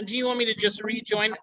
do you want me to just rejoin?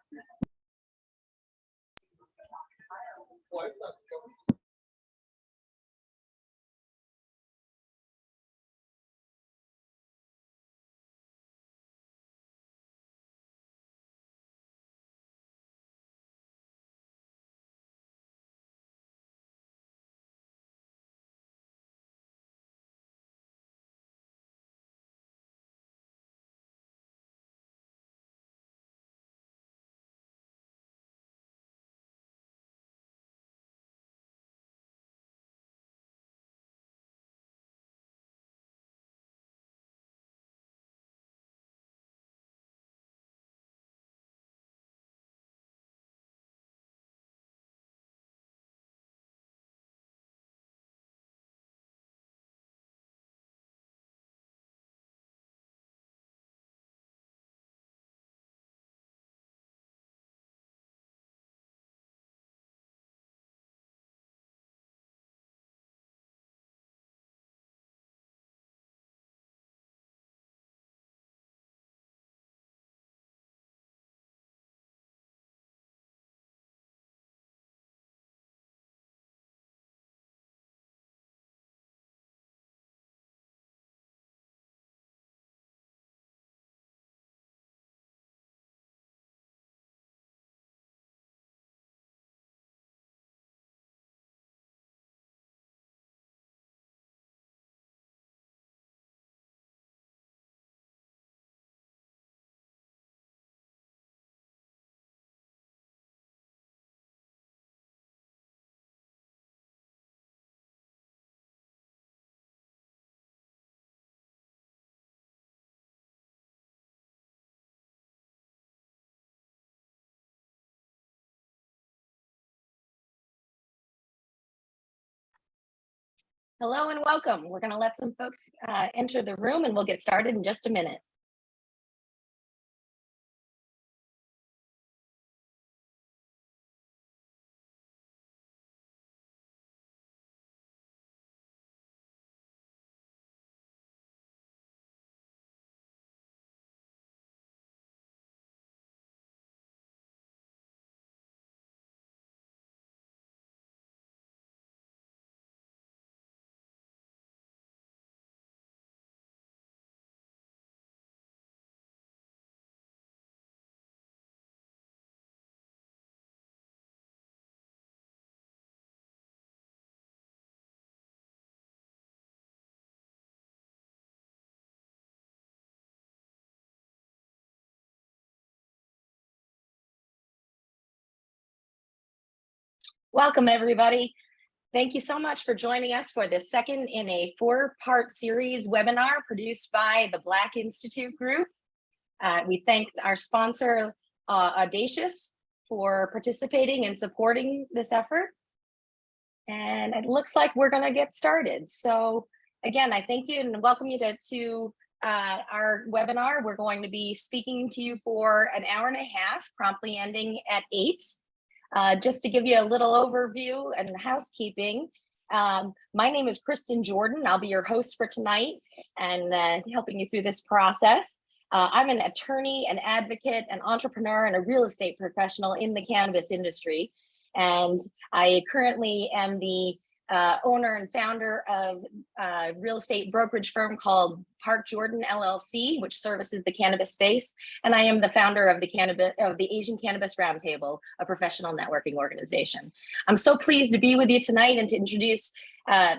Hello and welcome. We're going to let some folks enter the room and we'll get started in just a minute. Welcome, everybody. Thank you so much for joining us for this second in a 4-part series webinar produced by the Black Institute Group. We thank our sponsor, Audacious, for participating and supporting this effort. And it looks like we're going to get started. So again, I thank you and welcome you to our webinar. We're going to be speaking to you for an hour and a half, promptly ending at 8. Just to give you a little overview and housekeeping, my name is Kristen Jordan. I'll be your host for tonight and helping you through this process. I'm an attorney, an advocate, an entrepreneur, and a real estate professional in the cannabis industry. And I currently am the owner and founder of a real estate brokerage firm called Park Jordan LLC, which services the cannabis space. And I am the founder of the Asian Cannabis Roundtable, a professional networking organization. I'm so pleased to be with you tonight and to introduce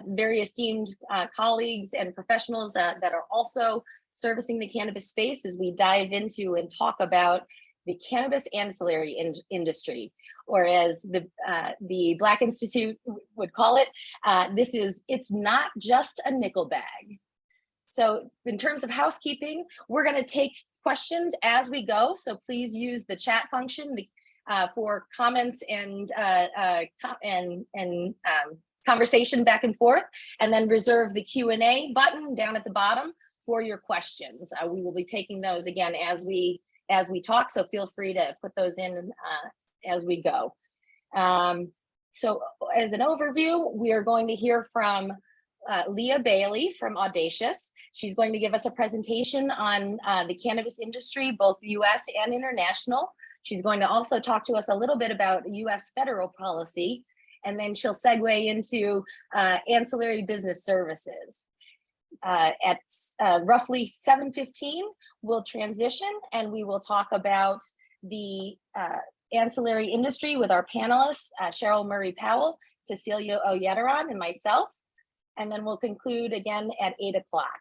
very esteemed colleagues and professionals that are also servicing the cannabis space as we dive into and talk about the cannabis ancillary industry, or as the Black Institute would call it, it's not just a nickel bag. So in terms of housekeeping, we're going to take questions as we go. So please use the chat function for comments and conversation back and forth, and then reserve the Q&A button down at the bottom for your questions. We will be taking those again as we talk, so feel free to put those in as we go. So as an overview, we are going to hear from Leah Bailey from Audacious. She's going to give us a presentation on the cannabis industry, both US and international. She's going to also talk to us a little bit about US federal policy, and then she'll segue into ancillary business services. At roughly 7:15, we'll transition and we will talk about the ancillary industry with our panelists, Cheryl Murray Powell, Cecilia Yetteren, and myself. And then we'll conclude again at 8 o'clock.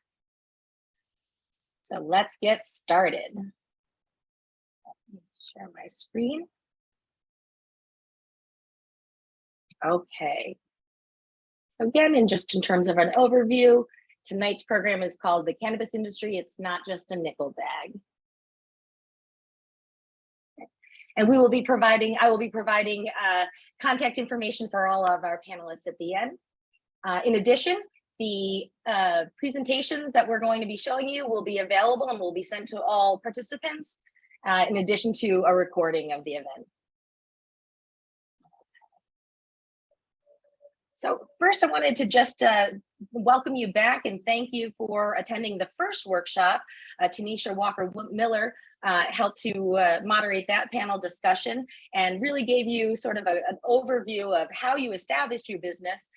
So let's get started. Let me share my screen. Okay. So again, in terms of an overview, tonight's program is called The Cannabis Industry. It's not just a nickel bag. And I will be providing contact information for all of our panelists at the end. In addition, the presentations that we're going to be showing you will be available and will be sent to all participants, in addition to a recording of the event. So first, I wanted to just welcome you back and thank you for attending the first workshop. Tanisha Walker-Miller helped to moderate that panel discussion and really gave you sort of an overview of how you established your business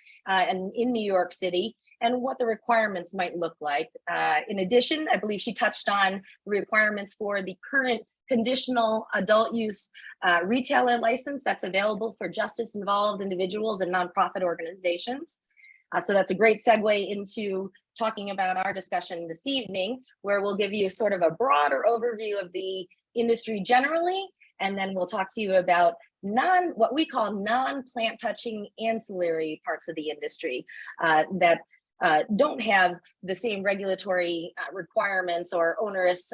in New York City and what the requirements might look like. In addition, I believe she touched on the requirements for the current conditional adult use retailer license that's available for justice-involved individuals and nonprofit organizations. So that's a great segue into talking about our discussion this evening, where we'll give you sort of a broader overview of the industry generally, and then we'll talk to you about what we call non-plant touching ancillary parts of the industry that don't have the same regulatory requirements or onerous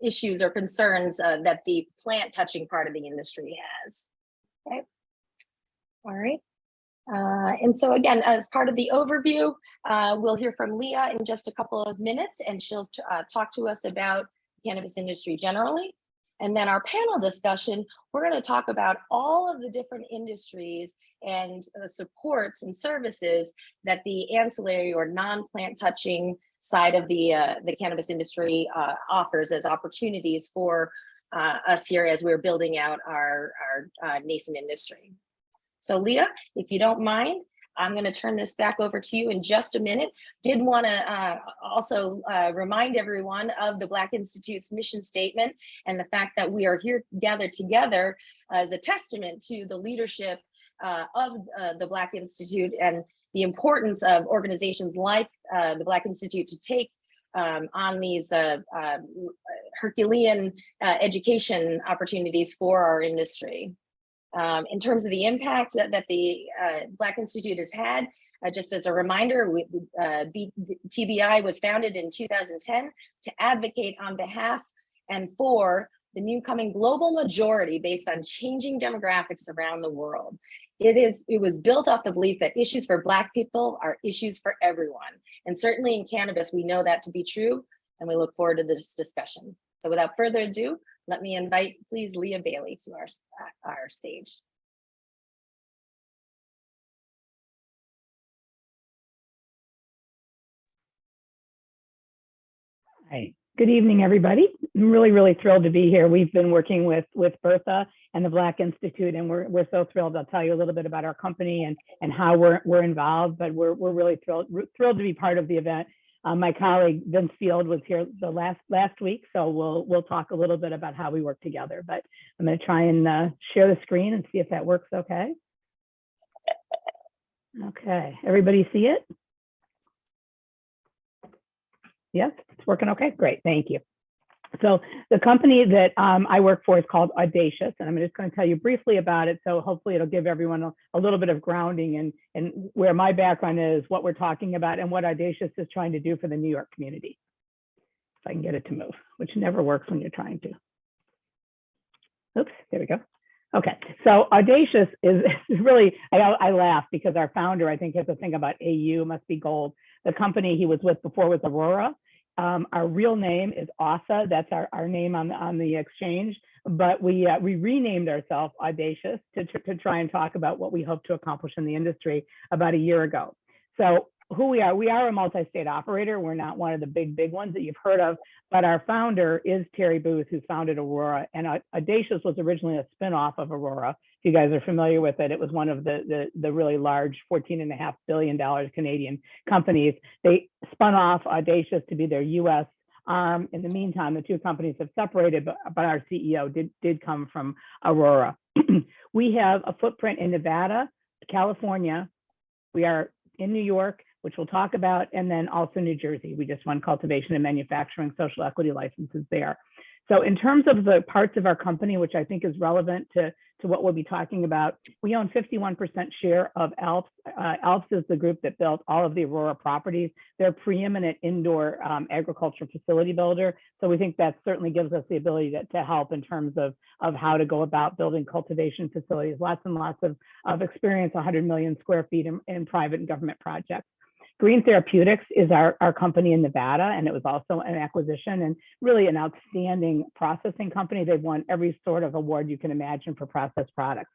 issues or concerns that the plant touching part of the industry has. Okay, all right. And so again, as part of the overview, we'll hear from Leah in just a couple of minutes, and she'll talk to us about the cannabis industry generally. And then our panel discussion, we're going to talk about all of the different industries and supports and services that the ancillary or non-plant touching side of the cannabis industry offers as opportunities for us here as we're building out our nascent industry. So Leah, if you don't mind, I'm going to turn this back over to you in just a minute. Did want to also remind everyone of the Black Institute's mission statement and the fact that we are here gathered together as a testament to the leadership of the Black Institute and the importance of organizations like the Black Institute to take on these Herculean education opportunities for our industry. In terms of the impact that the Black Institute has had, just as a reminder, TBI was founded in 2010 to advocate on behalf and for the new coming global majority based on changing demographics around the world. It was built off the belief that issues for Black people are issues for everyone. And certainly in cannabis, we know that to be true, and we look forward to this discussion. So without further ado, let me invite, please, Leah Bailey to our stage. Hi, good evening, everybody. I'm really thrilled to be here. We've been working with Bertha and the Black Institute, and we're so thrilled. I'll tell you a little bit about our company and how we're involved, but we're really thrilled to be part of the event. My colleague Vince Field was here the last week, so we'll talk a little bit about how we work together. But I'm going to try and share the screen and see if that works okay. Okay, everybody see it? Yes, it's working okay. Great, thank you. So the company that I work for is called Audacious, and I'm just going to tell you briefly about it. So hopefully it'll give everyone a little bit of grounding and where my background is, what we're talking about, and what Audacious is trying to do for the New York community. If I can get it to move, which never works when you're trying to. Oops, there we go. Okay, so Audacious is really, I laugh because our founder, I think, has a thing about AU, must be gold. The company he was with before was Aurora. Our real name is ASA. That's our name on the exchange. But we renamed ourselves Audacious to try and talk about what we hope to accomplish in the industry about a year ago. So who we are a multi-state operator. We're not one of the big ones that you've heard of, but our founder is Terry Booth, who founded Aurora. And Audacious was originally a spinoff of Aurora. If you guys are familiar with it, it was one of the really large $14.5 billion Canadian companies. They spun off Audacious to be their U.S. arm. In the meantime, the two companies have separated, but our CEO did come from Aurora. We have a footprint in Nevada, California. We are in New York, which we'll talk about, and then also New Jersey. We just won cultivation and manufacturing social equity licenses there. So in terms of the parts of our company, which I think is relevant to what we'll be talking about, we own 51% share of ALPS. ALPS is the group that built all of the Aurora properties. They're a preeminent indoor agricultural facility builder. So we think that certainly gives us the ability to help in terms of how to go about building cultivation facilities. Lots and lots of experience, 100 million square feet in private and government projects. Green Therapeutics is our company in Nevada, and it was also an acquisition and really an outstanding processing company. They've won every sort of award you can imagine for processed products.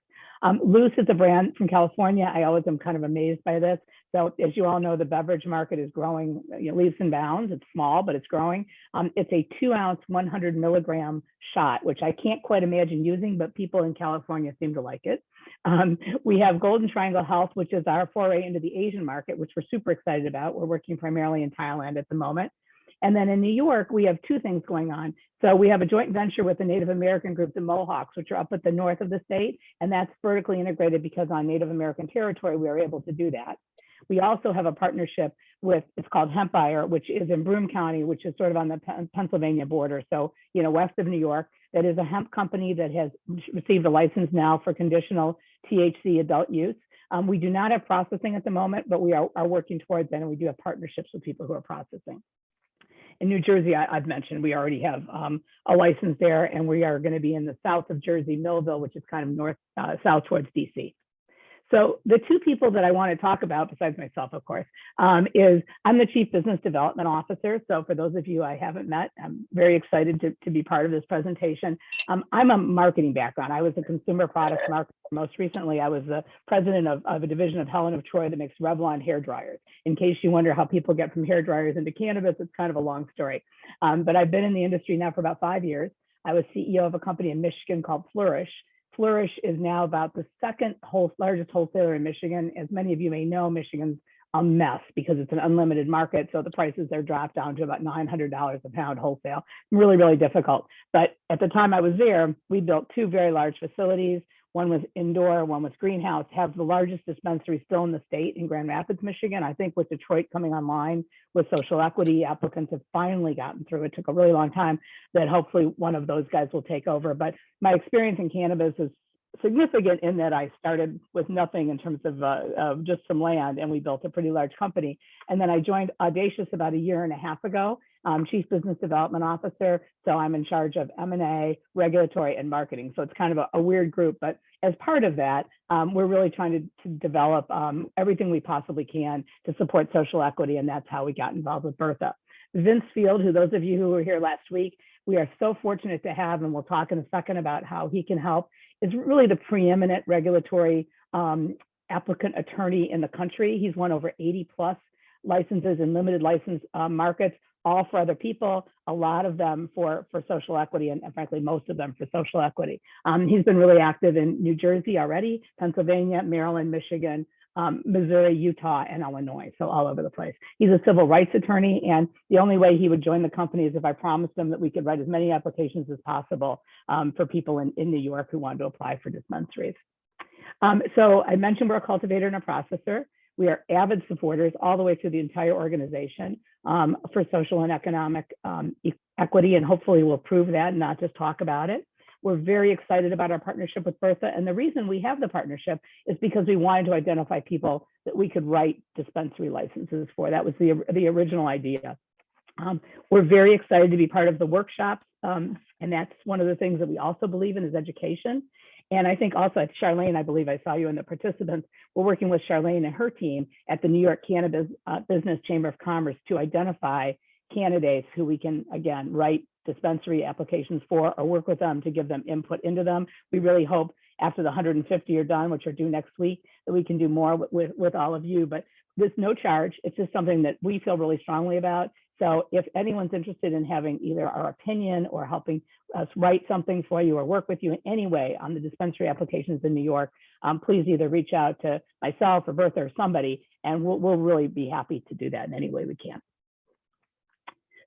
Loose is a brand from California. I always am kind of amazed by this. So as you all know, the beverage market is growing leaps and bounds. It's small, but it's growing. It's a 2-ounce, 100 milligram shot, which I can't quite imagine using, but people in California seem to like it. We have Golden Triangle Health, which is our foray into the Asian market, which we're super excited about. We're working primarily in Thailand at the moment. And then in New York, we have two things going on. So we have a joint venture with the Native American group, the Mohawks, which are up at the north of the state. And that's vertically integrated because on Native American territory, we are able to do that. We also have a partnership with, it's called Hempire, which is in Broome County, which is sort of on the Pennsylvania border. So, west of New York, that is a hemp company that has received a license now for conditional THC adult use. We do not have processing at the moment, but we are working towards that. And we do have partnerships with people who are processing. In New Jersey, I've mentioned we already have a license there, and we are going to be in the south of Jersey, Millville, which is kind of south towards DC. So the two people that I want to talk about, besides myself, of course, is I'm the Chief Business Development Officer. So for those of you I haven't met, I'm very excited to be part of this presentation. I'm a marketing background. I was a consumer products marketer. Most recently, I was the president of a division of Helen of Troy that makes Revlon hair dryers. In case you wonder how people get from hair dryers into cannabis, it's kind of a long story. But I've been in the industry now for about 5 years. I was CEO of a company in Michigan called Flourish. Flourish is now about the second largest wholesaler in Michigan. As many of you may know, Michigan's a mess because it's an unlimited market. So the prices are dropped down to about $900 a pound wholesale. Really, really difficult. But at the time I was there, we built two very large facilities. One was indoor, one was greenhouse, have the largest dispensary still in the state in Grand Rapids, Michigan. I think with Detroit coming online with social equity, applicants have finally gotten through. It took a really long time that hopefully one of those guys will take over. But my experience in cannabis is significant in that I started with nothing in terms of just some land, and we built a pretty large company. And then I joined Audacious about 1.5 years ago, Chief Business Development Officer. So I'm in charge of M&A, regulatory, and marketing. So it's kind of a weird group, but as part of that, we're really trying to develop everything we possibly can to support social equity, and that's how we got involved with Bertha. Vince Field, who those of you who were here last week, we are so fortunate to have, and we'll talk in a second about how he can help, is really the preeminent regulatory applicant attorney in the country. He's won over 80 plus licenses in limited license markets, all for other people, a lot of them for social equity, and frankly, most of them for social equity. He's been really active in New Jersey already, Pennsylvania, Maryland, Michigan, Missouri, Utah, and Illinois, so all over the place. He's a civil rights attorney, and the only way he would join the company is if I promised him that we could write as many applications as possible for people in New York who wanted to apply for dispensaries. So I mentioned we're a cultivator and a processor. We are avid supporters all the way through the entire organization for social and economic equity, and hopefully we'll prove that and not just talk about it. We're very excited about our partnership with Bertha, and the reason we have the partnership is because we wanted to identify people that we could write dispensary licenses for. That was the original idea. We're very excited to be part of the workshops, and that's one of the things that we also believe in is education. And I think also Charlene, I believe I saw you in the participants, we're working with Charlene and her team at the New York Cannabis Business Chamber of Commerce to identify candidates who we can, again, write dispensary applications for or work with them to give them input into them. We really hope after the 150 are done, which are due next week, that we can do more with all of you. But there's no charge. It's just something that we feel really strongly about. So if anyone's interested in having either our opinion or helping us write something for you or work with you in any way on the dispensary applications in New York, please either reach out to myself or Bertha or somebody, and we'll really be happy to do that in any way we can.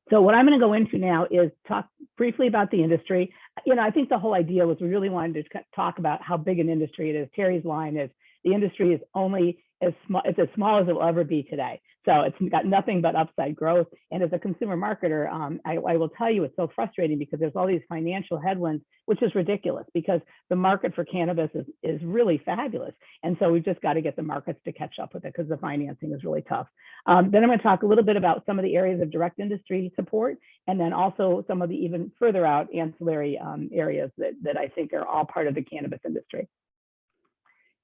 So what I'm going to go into now is talk briefly about the industry. I think the whole idea was we really wanted to talk about how big an industry it is. Terry's line is the industry is only as small, it's as small as it will ever be today. So it's got nothing but upside growth. And as a consumer marketer, I will tell you it's so frustrating because there's all these financial headwinds, which is ridiculous because the market for cannabis is really fabulous. And so we've just got to get the markets to catch up with it because the financing is really tough. Then I'm going to talk a little bit about some of the areas of direct industry support, and then also some of the even further out ancillary areas that I think are all part of the cannabis industry.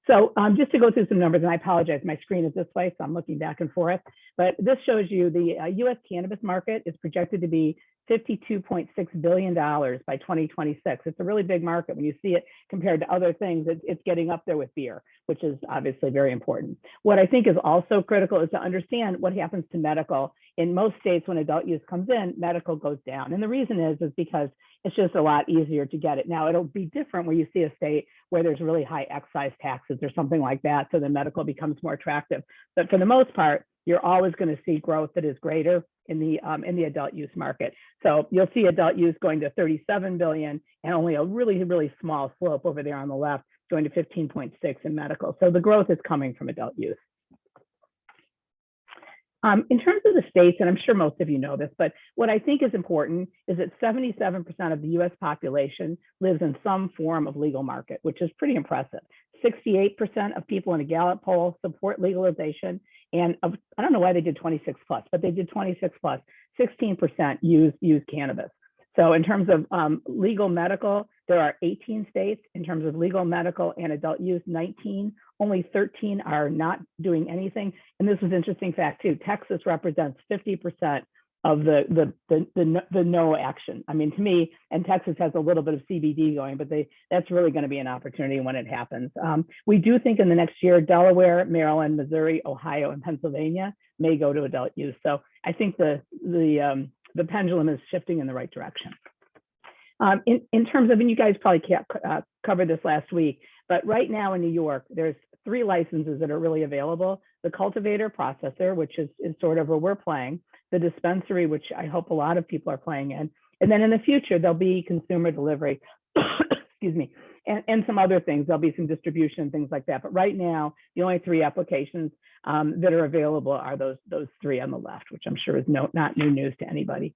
So just to go through some numbers, and I apologize, my screen is this way, so I'm looking back and forth, but this shows you the US cannabis market is projected to be $52.6 billion by 2026. It's a really big market. When you see it compared to other things, it's getting up there with beer, which is obviously very important. What I think is also critical is to understand what happens to medical. In most states, when adult use comes in, medical goes down. And the reason is because it's just a lot easier to get it. Now, it'll be different where you see a state where there's really high excise taxes or something like that, so the medical becomes more attractive. But for the most part, you're always going to see growth that is greater in the adult use market. So you'll see adult use going to 37 billion and only a really, really small slope over there on the left going to 15.6 in medical. So the growth is coming from adult use. In terms of the states, and I'm sure most of you know this, but what I think is important is that 77% of the US population lives in some form of legal market, which is pretty impressive. 68% of people in a Gallup poll support legalization. And I don't know why they did 26 plus, but they did 26 plus, 16% use cannabis. So in terms of legal medical, there are 18 states. In terms of legal medical and adult use, 19. Only 13 are not doing anything. And this is an interesting fact too. Texas represents 50% of the no action. I mean, to me, and Texas has a little bit of CBD going, but that's really going to be an opportunity when it happens. We do think in the next year, Delaware, Maryland, Missouri, Ohio, and Pennsylvania may go to adult use. So I think the pendulum is shifting in the right direction. In terms of, and you guys probably covered this last week, but right now in New York, there's 3 licenses that are really available. The cultivator processor, which is sort of where we're playing, the dispensary, which I hope a lot of people are playing in. And then in the future, there'll be consumer delivery, excuse me, and some other things. There'll be some distribution and things like that. But right now, the only 3 applications that are available are those 3 on the left, which I'm sure is not new news to anybody.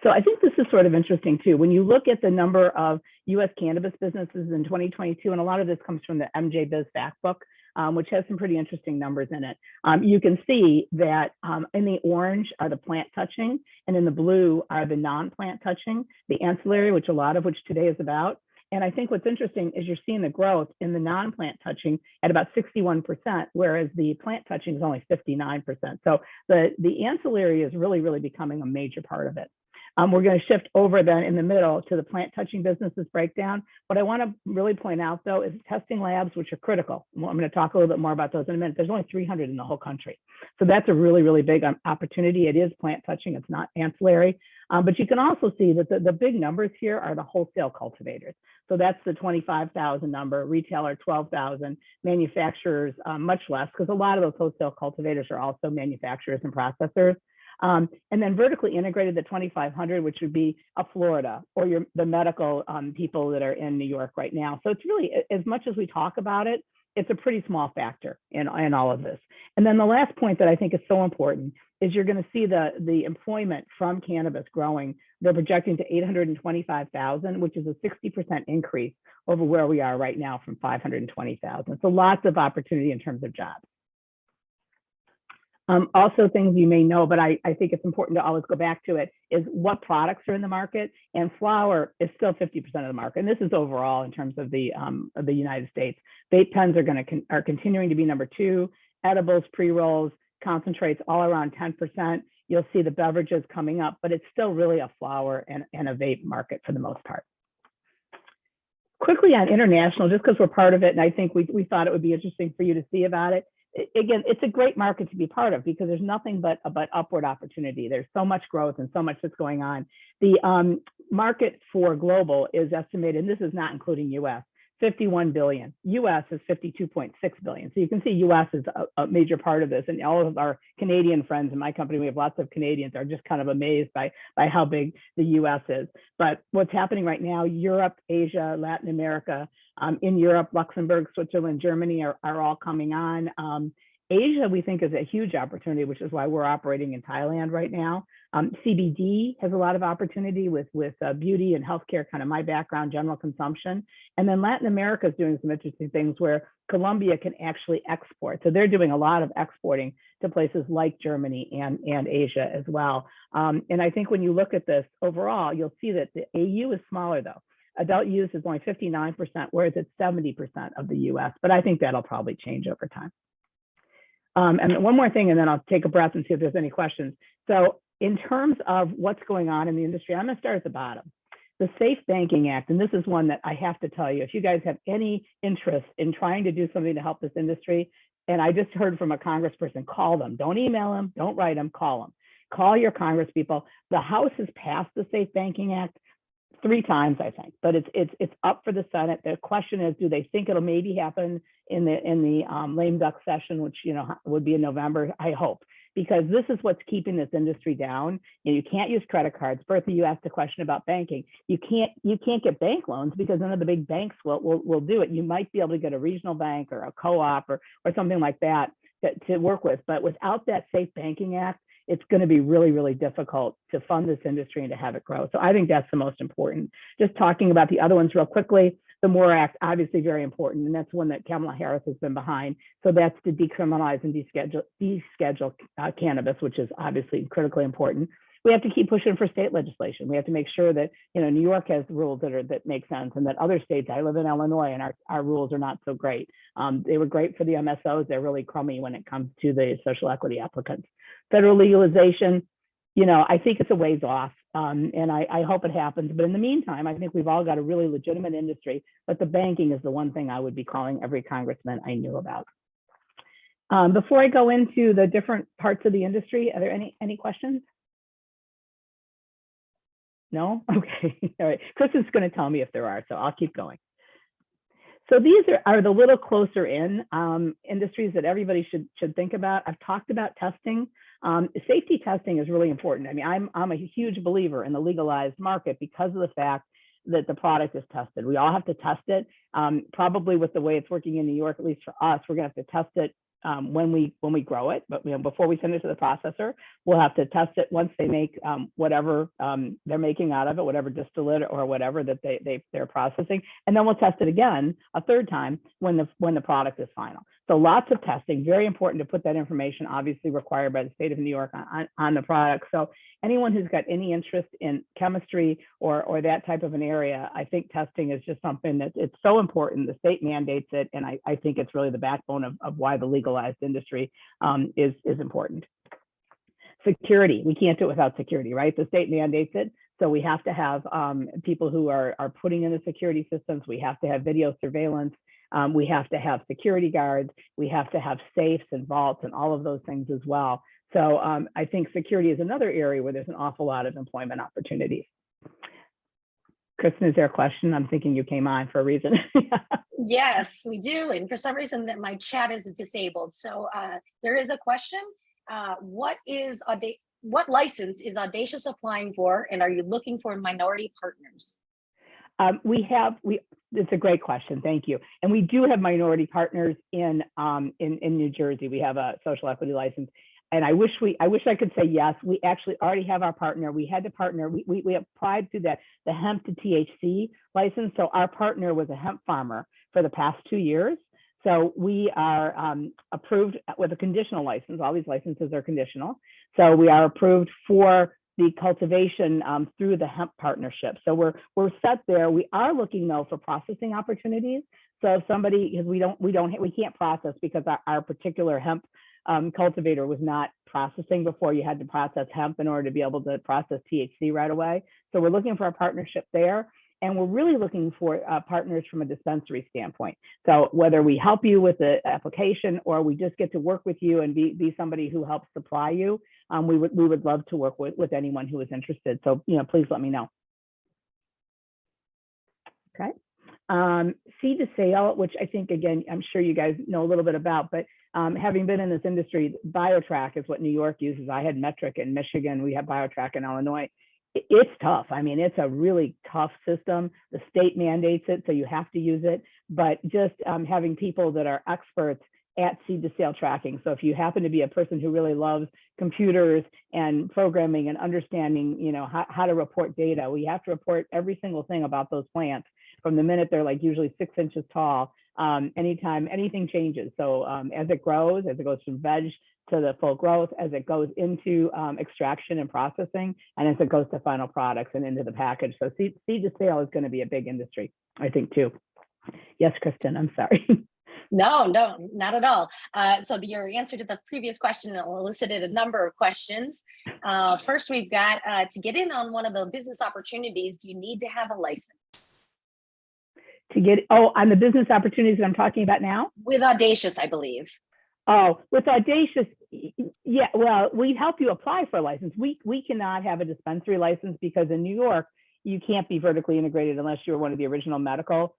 So I think this is sort of interesting too. When you look at the number of US cannabis businesses in 2022, and a lot of this comes from the MJ Biz Fact Book, which has some pretty interesting numbers in it. You can see that in the orange are the plant touching, and in the blue are the non-plant touching, the ancillary, which a lot of which today is about. And I think what's interesting is you're seeing the growth in the non-plant touching at about 61%, whereas the plant touching is only 59%. So the ancillary is really, really becoming a major part of it. We're going to shift over then in the middle to the plant touching businesses breakdown. What I want to really point out though is testing labs, which are critical. I'm going to talk a little bit more about those in a minute. There's only 300 in the whole country. So that's a really, really big opportunity. It is plant touching, it's not ancillary. But you can also see that the big numbers here are the wholesale cultivators. So that's the 25,000 number, retailer 12,000, manufacturers much less, because a lot of those wholesale cultivators are also manufacturers and processors. And then vertically integrated, the 2,500, which would be a Florida or the medical people that are in New York right now. So it's really, as much as we talk about it, it's a pretty small factor in all of this. And then the last point that I think is so important is you're going to see the employment from cannabis growing. They're projecting to 825,000, which is a 60% increase over where we are right now from 520,000. So lots of opportunity in terms of jobs. Also things you may know, but I think it's important to always go back to it, is what products are in the market. And flower is still 50% of the market. And this is overall in terms of the United States. Vape pens are continuing to be number 2, edibles, pre-rolls, concentrates all around 10%. You'll see the beverages coming up, but it's still really a flower and a vape market for the most part. Quickly on international, just because we're part of it, and I think we thought it would be interesting for you to see about it. again, it's a great market to be part of because there's nothing but upward opportunity. There's so much growth and so much that's going on. The market for global is estimated, and this is not including US, 51 billion. US is 52.6 billion. So you can see US is a major part of this. And all of our Canadian friends in my company, we have lots of Canadians, are just kind of amazed by how big the US is. But what's happening right now, Europe, Asia, Latin America, in Europe, Luxembourg, Switzerland, Germany are all coming on. Asia, we think, is a huge opportunity, which is why we're operating in Thailand right now. CBD has a lot of opportunity with beauty and healthcare, kind of my background, general consumption. And then Latin America is doing some interesting things where Colombia can actually export. So they're doing a lot of exporting to places like Germany and Asia as well. And I think when you look at this overall, you'll see that the AU is smaller though. Adult use is only 59%, whereas it's 70% of the US, but I think that'll probably change over time. And one more thing, and then I'll take a breath and see if there's any questions. So in terms of what's going on in the industry, I'm gonna start at the bottom. The Safe Banking Act, and this is one that I have to tell you, if you guys have any interest in trying to do something to help this industry, and I just heard from a congressperson, call them, don't email them, don't write them, call them. Call your congresspeople. The House has passed the Safe Banking Act 3 times, I think, but it's up for the Senate. The question is, do they think it'll maybe happen in the lame duck session, which would be in November? I hope, because this is what's keeping this industry down. You can't use credit cards. Bertha, you asked a question about banking. You can't get bank loans because none of the big banks will do it. You might be able to get a regional bank or a co-op or something like that to work with, but without that Safe Banking Act, it's going to be really, really difficult to fund this industry and to have it grow. So I think that's the most important. Just talking about the other ones real quickly, the MORE Act, obviously very important, and that's one that Kamala Harris has been behind. So that's to decriminalize and deschedule cannabis, which is obviously critically important. We have to keep pushing for state legislation. We have to make sure that New York has rules that make sense, and that other states. I live in Illinois, and our rules are not so great. They were great for the MSOs. They're really crummy when it comes to the social equity applicants. Federal legalization, I think it's a ways off, and I hope it happens. But in the meantime, I think we've all got a really legitimate industry. But the banking is the one thing I would be calling every congressman I knew about. Before I go into the different parts of the industry, are there any questions? No? Okay. All right. Kristen's going to tell me if there are, so I'll keep going. So these are the little closer in industries that everybody should think about. I've talked about testing. Safety testing is really important. I mean, I'm a huge believer in the legalized market because of the fact that the product is tested. We all have to test it. Probably with the way it's working in New York, at least for us, we're going to have to test it when we grow it, but before we send it to the processor, we'll have to test it once they make whatever they're making out of it, whatever distillate or whatever that they're processing, and then we'll test it again a 3rd time when the product is final. So lots of testing, very important to put that information, obviously required by the state of New York on the product. So anyone who's got any interest in chemistry or that type of an area, I think testing is just something that it's so important. The state mandates it, and I think it's really the backbone of why the legalized industry is important. Security, we can't do it without security, right? The state mandates it. So we have to have people who are putting in the security systems. We have to have video surveillance. We have to have security guards. We have to have safes and vaults and all of those things as well. So I think security is another area where there's an awful lot of employment opportunities. Kristen, is there a question? I'm thinking you came on for a reason. Yes, we do. And for some reason that my chat is disabled. So there is a question. What license is Audacious applying for? And are you looking for minority partners? It's a great question. Thank you. And we do have minority partners in New Jersey. We have a social equity license. And I wish I could say yes. We actually already have our partner. We had to partner. We applied to the hemp to THC license. So our partner was a hemp farmer for the past 2 years. So we are approved with a conditional license. All these licenses are conditional. So we are approved for the cultivation through the hemp partnership. So we're set there. We are looking though for processing opportunities. So if somebody, because we can't process because our particular hemp cultivator was not processing before. You had to process hemp in order to be able to process THC right away. So we're looking for a partnership there. And we're really looking for partners from a dispensary standpoint. So whether we help you with the application or we just get to work with you and be somebody who helps supply you, we would love to work with anyone who is interested. So, please let me know. Okay. Seed to sale, which I think, again, I'm sure you guys know a little bit about, but having been in this industry, BioTrack is what New York uses. I had Metric in Michigan. We have BioTrack in Illinois. It's tough. I mean, it's a really tough system. The state mandates it, so you have to use it. But just having people that are experts at seed to sale tracking. So if you happen to be a person who really loves computers and programming and understanding, how to report data, we have to report every single thing about those plants from the minute they're like usually 6 inches tall, anytime anything changes. So as it grows, as it goes from veg to the full growth, as it goes into extraction and processing, and as it goes to final products and into the package. So seed to sale is going to be a big industry, I think, too. Yes, Kristen, I'm sorry. No, not at all. So your answer to the previous question elicited a number of questions. First, we've got to get in on one of the business opportunities, do you need to have a license? To get, on the business opportunities that I'm talking about now? With Audacious, I believe. Oh, with Audacious, yeah, well, we help you apply for a license. We cannot have a dispensary license because in New York, you can't be vertically integrated unless you're one of the original medical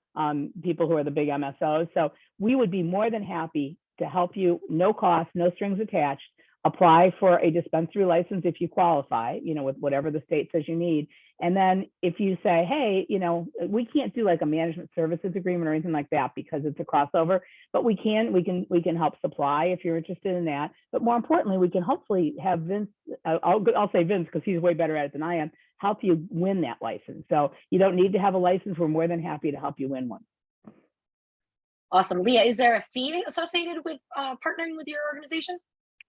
people who are the big MSOs. So we would be more than happy to help you, no cost, no strings attached, apply for a dispensary license if you qualify, with whatever the state says you need. And then if you say, hey, we can't do like a management services agreement or anything like that because it's a crossover, but we can help supply if you're interested in that. But more importantly, we can hopefully have Vince, I'll say Vince because he's way better at it than I am, help you win that license. So you don't need to have a license. We're more than happy to help you win one. Awesome. Leah, is there a fee associated with partnering with your organization?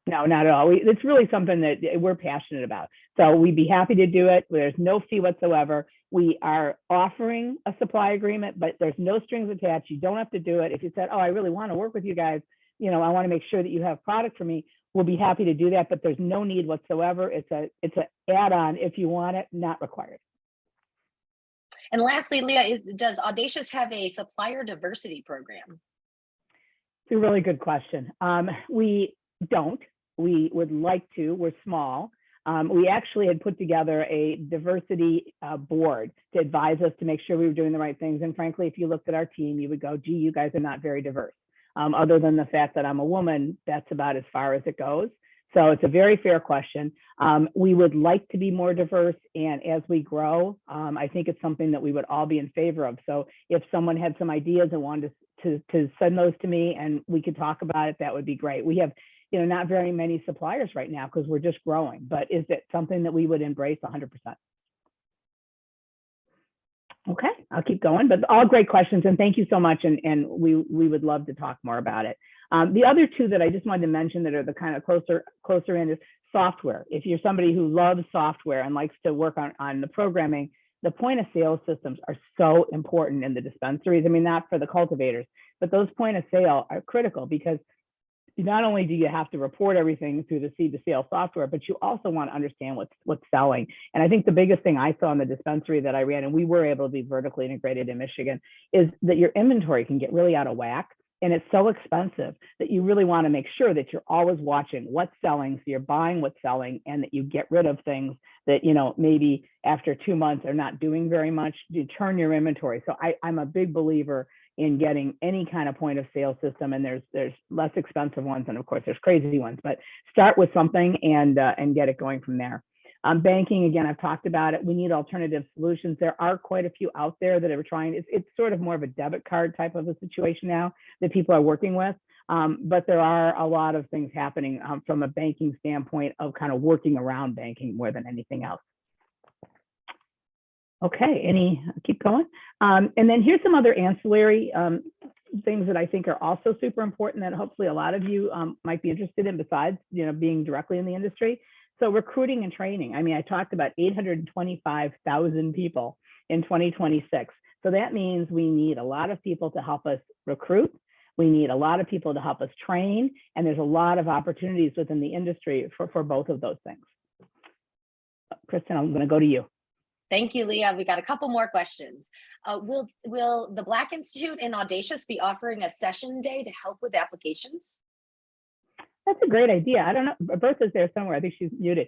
No, not at all. It's really something that we're passionate about. So we'd be happy to do it. There's no fee whatsoever. We are offering a supply agreement, but there's no strings attached. You don't have to do it. If you said, I really want to work with you guys, I want to make sure that you have product for me, we'll be happy to do that, but there's no need whatsoever. It's an add-on if you want it, not required. And lastly, Leah, does Audacious have a supplier diversity program? It's a really good question. We don't. We would like to. We're small. We actually had put together a diversity board to advise us to make sure we were doing the right things. And frankly, if you looked at our team, you would go, gee, you guys are not very diverse. Other than the fact that I'm a woman, that's about as far as it goes. So it's a very fair question. We would like to be more diverse. And as we grow, I think it's something that we would all be in favor of. So if someone had some ideas and wanted to send those to me and we could talk about it, that would be great. We have not very many suppliers right now because we're just growing, but is it something that we would embrace 100%? Okay, I'll keep going, but all great questions and thank you so much. And we would love to talk more about it. The other two that I just wanted to mention that are the kind of closer in is software. If you're somebody who loves software and likes to work on the programming, the point of sale systems are so important in the dispensaries. I mean, not for the cultivators, but those point of sale are critical because not only do you have to report everything through the seed to sale software, but you also want to understand what's selling. And I think the biggest thing I saw in the dispensary that I ran, and we were able to be vertically integrated in Michigan, is that your inventory can get really out of whack. And it's so expensive that you really want to make sure that you're always watching what's selling. So you're buying what's selling and that you get rid of things that, maybe after 2 months are not doing very much. You turn your inventory. So I'm a big believer in getting any kind of point of sale system, and there's less expensive ones, and of course there's crazy ones, but start with something and get it going from there. Banking, again, I've talked about it. We need alternative solutions. There are quite a few out there that are trying. It's sort of more of a debit card type of a situation now that people are working with, but there are a lot of things happening from a banking standpoint of kind of working around banking more than anything else. Okay, keep going. And then here's some other ancillary things that I think are also super important that hopefully a lot of you might be interested in besides, being directly in the industry. So recruiting and training. I mean, I talked about 825,000 people in 2026. So that means we need a lot of people to help us recruit. We need a lot of people to help us train. And there's a lot of opportunities within the industry for both of those things. Kristen, I'm going to go to you. Thank you, Leah. We got a couple more questions. Will the Black Institute and Audacious be offering a session day to help with applications? That's a great idea. I don't know. Bertha's there somewhere. I think she's muted.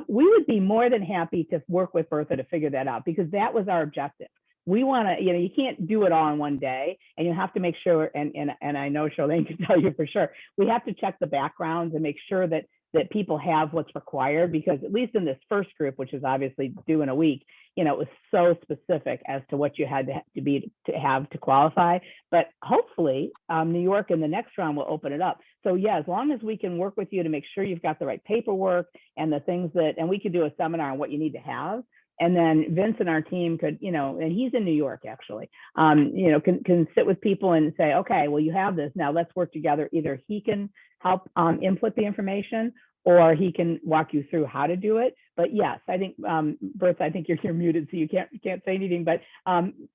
We would be more than happy to work with Bertha to figure that out, because that was our objective. We want to, you can't do it all in one day, and you have to make sure, and I know Charlene can tell you for sure, we have to check the backgrounds and make sure that people have what's required, because at least in this first group, which is obviously due in a week, it was so specific as to what you had to have to qualify. But hopefully New York in the next round will open it up. So yeah, as long as we can work with you to make sure you've got the right paperwork and the things and we could do a seminar on what you need to have. And then Vince and our team could, and he's in New York actually, can sit with people and say, okay, well, you have this, now let's work together. Either he can help input the information, or he can walk you through how to do it. But yes, I think, Bertha, I think you're muted, so you can't say anything, but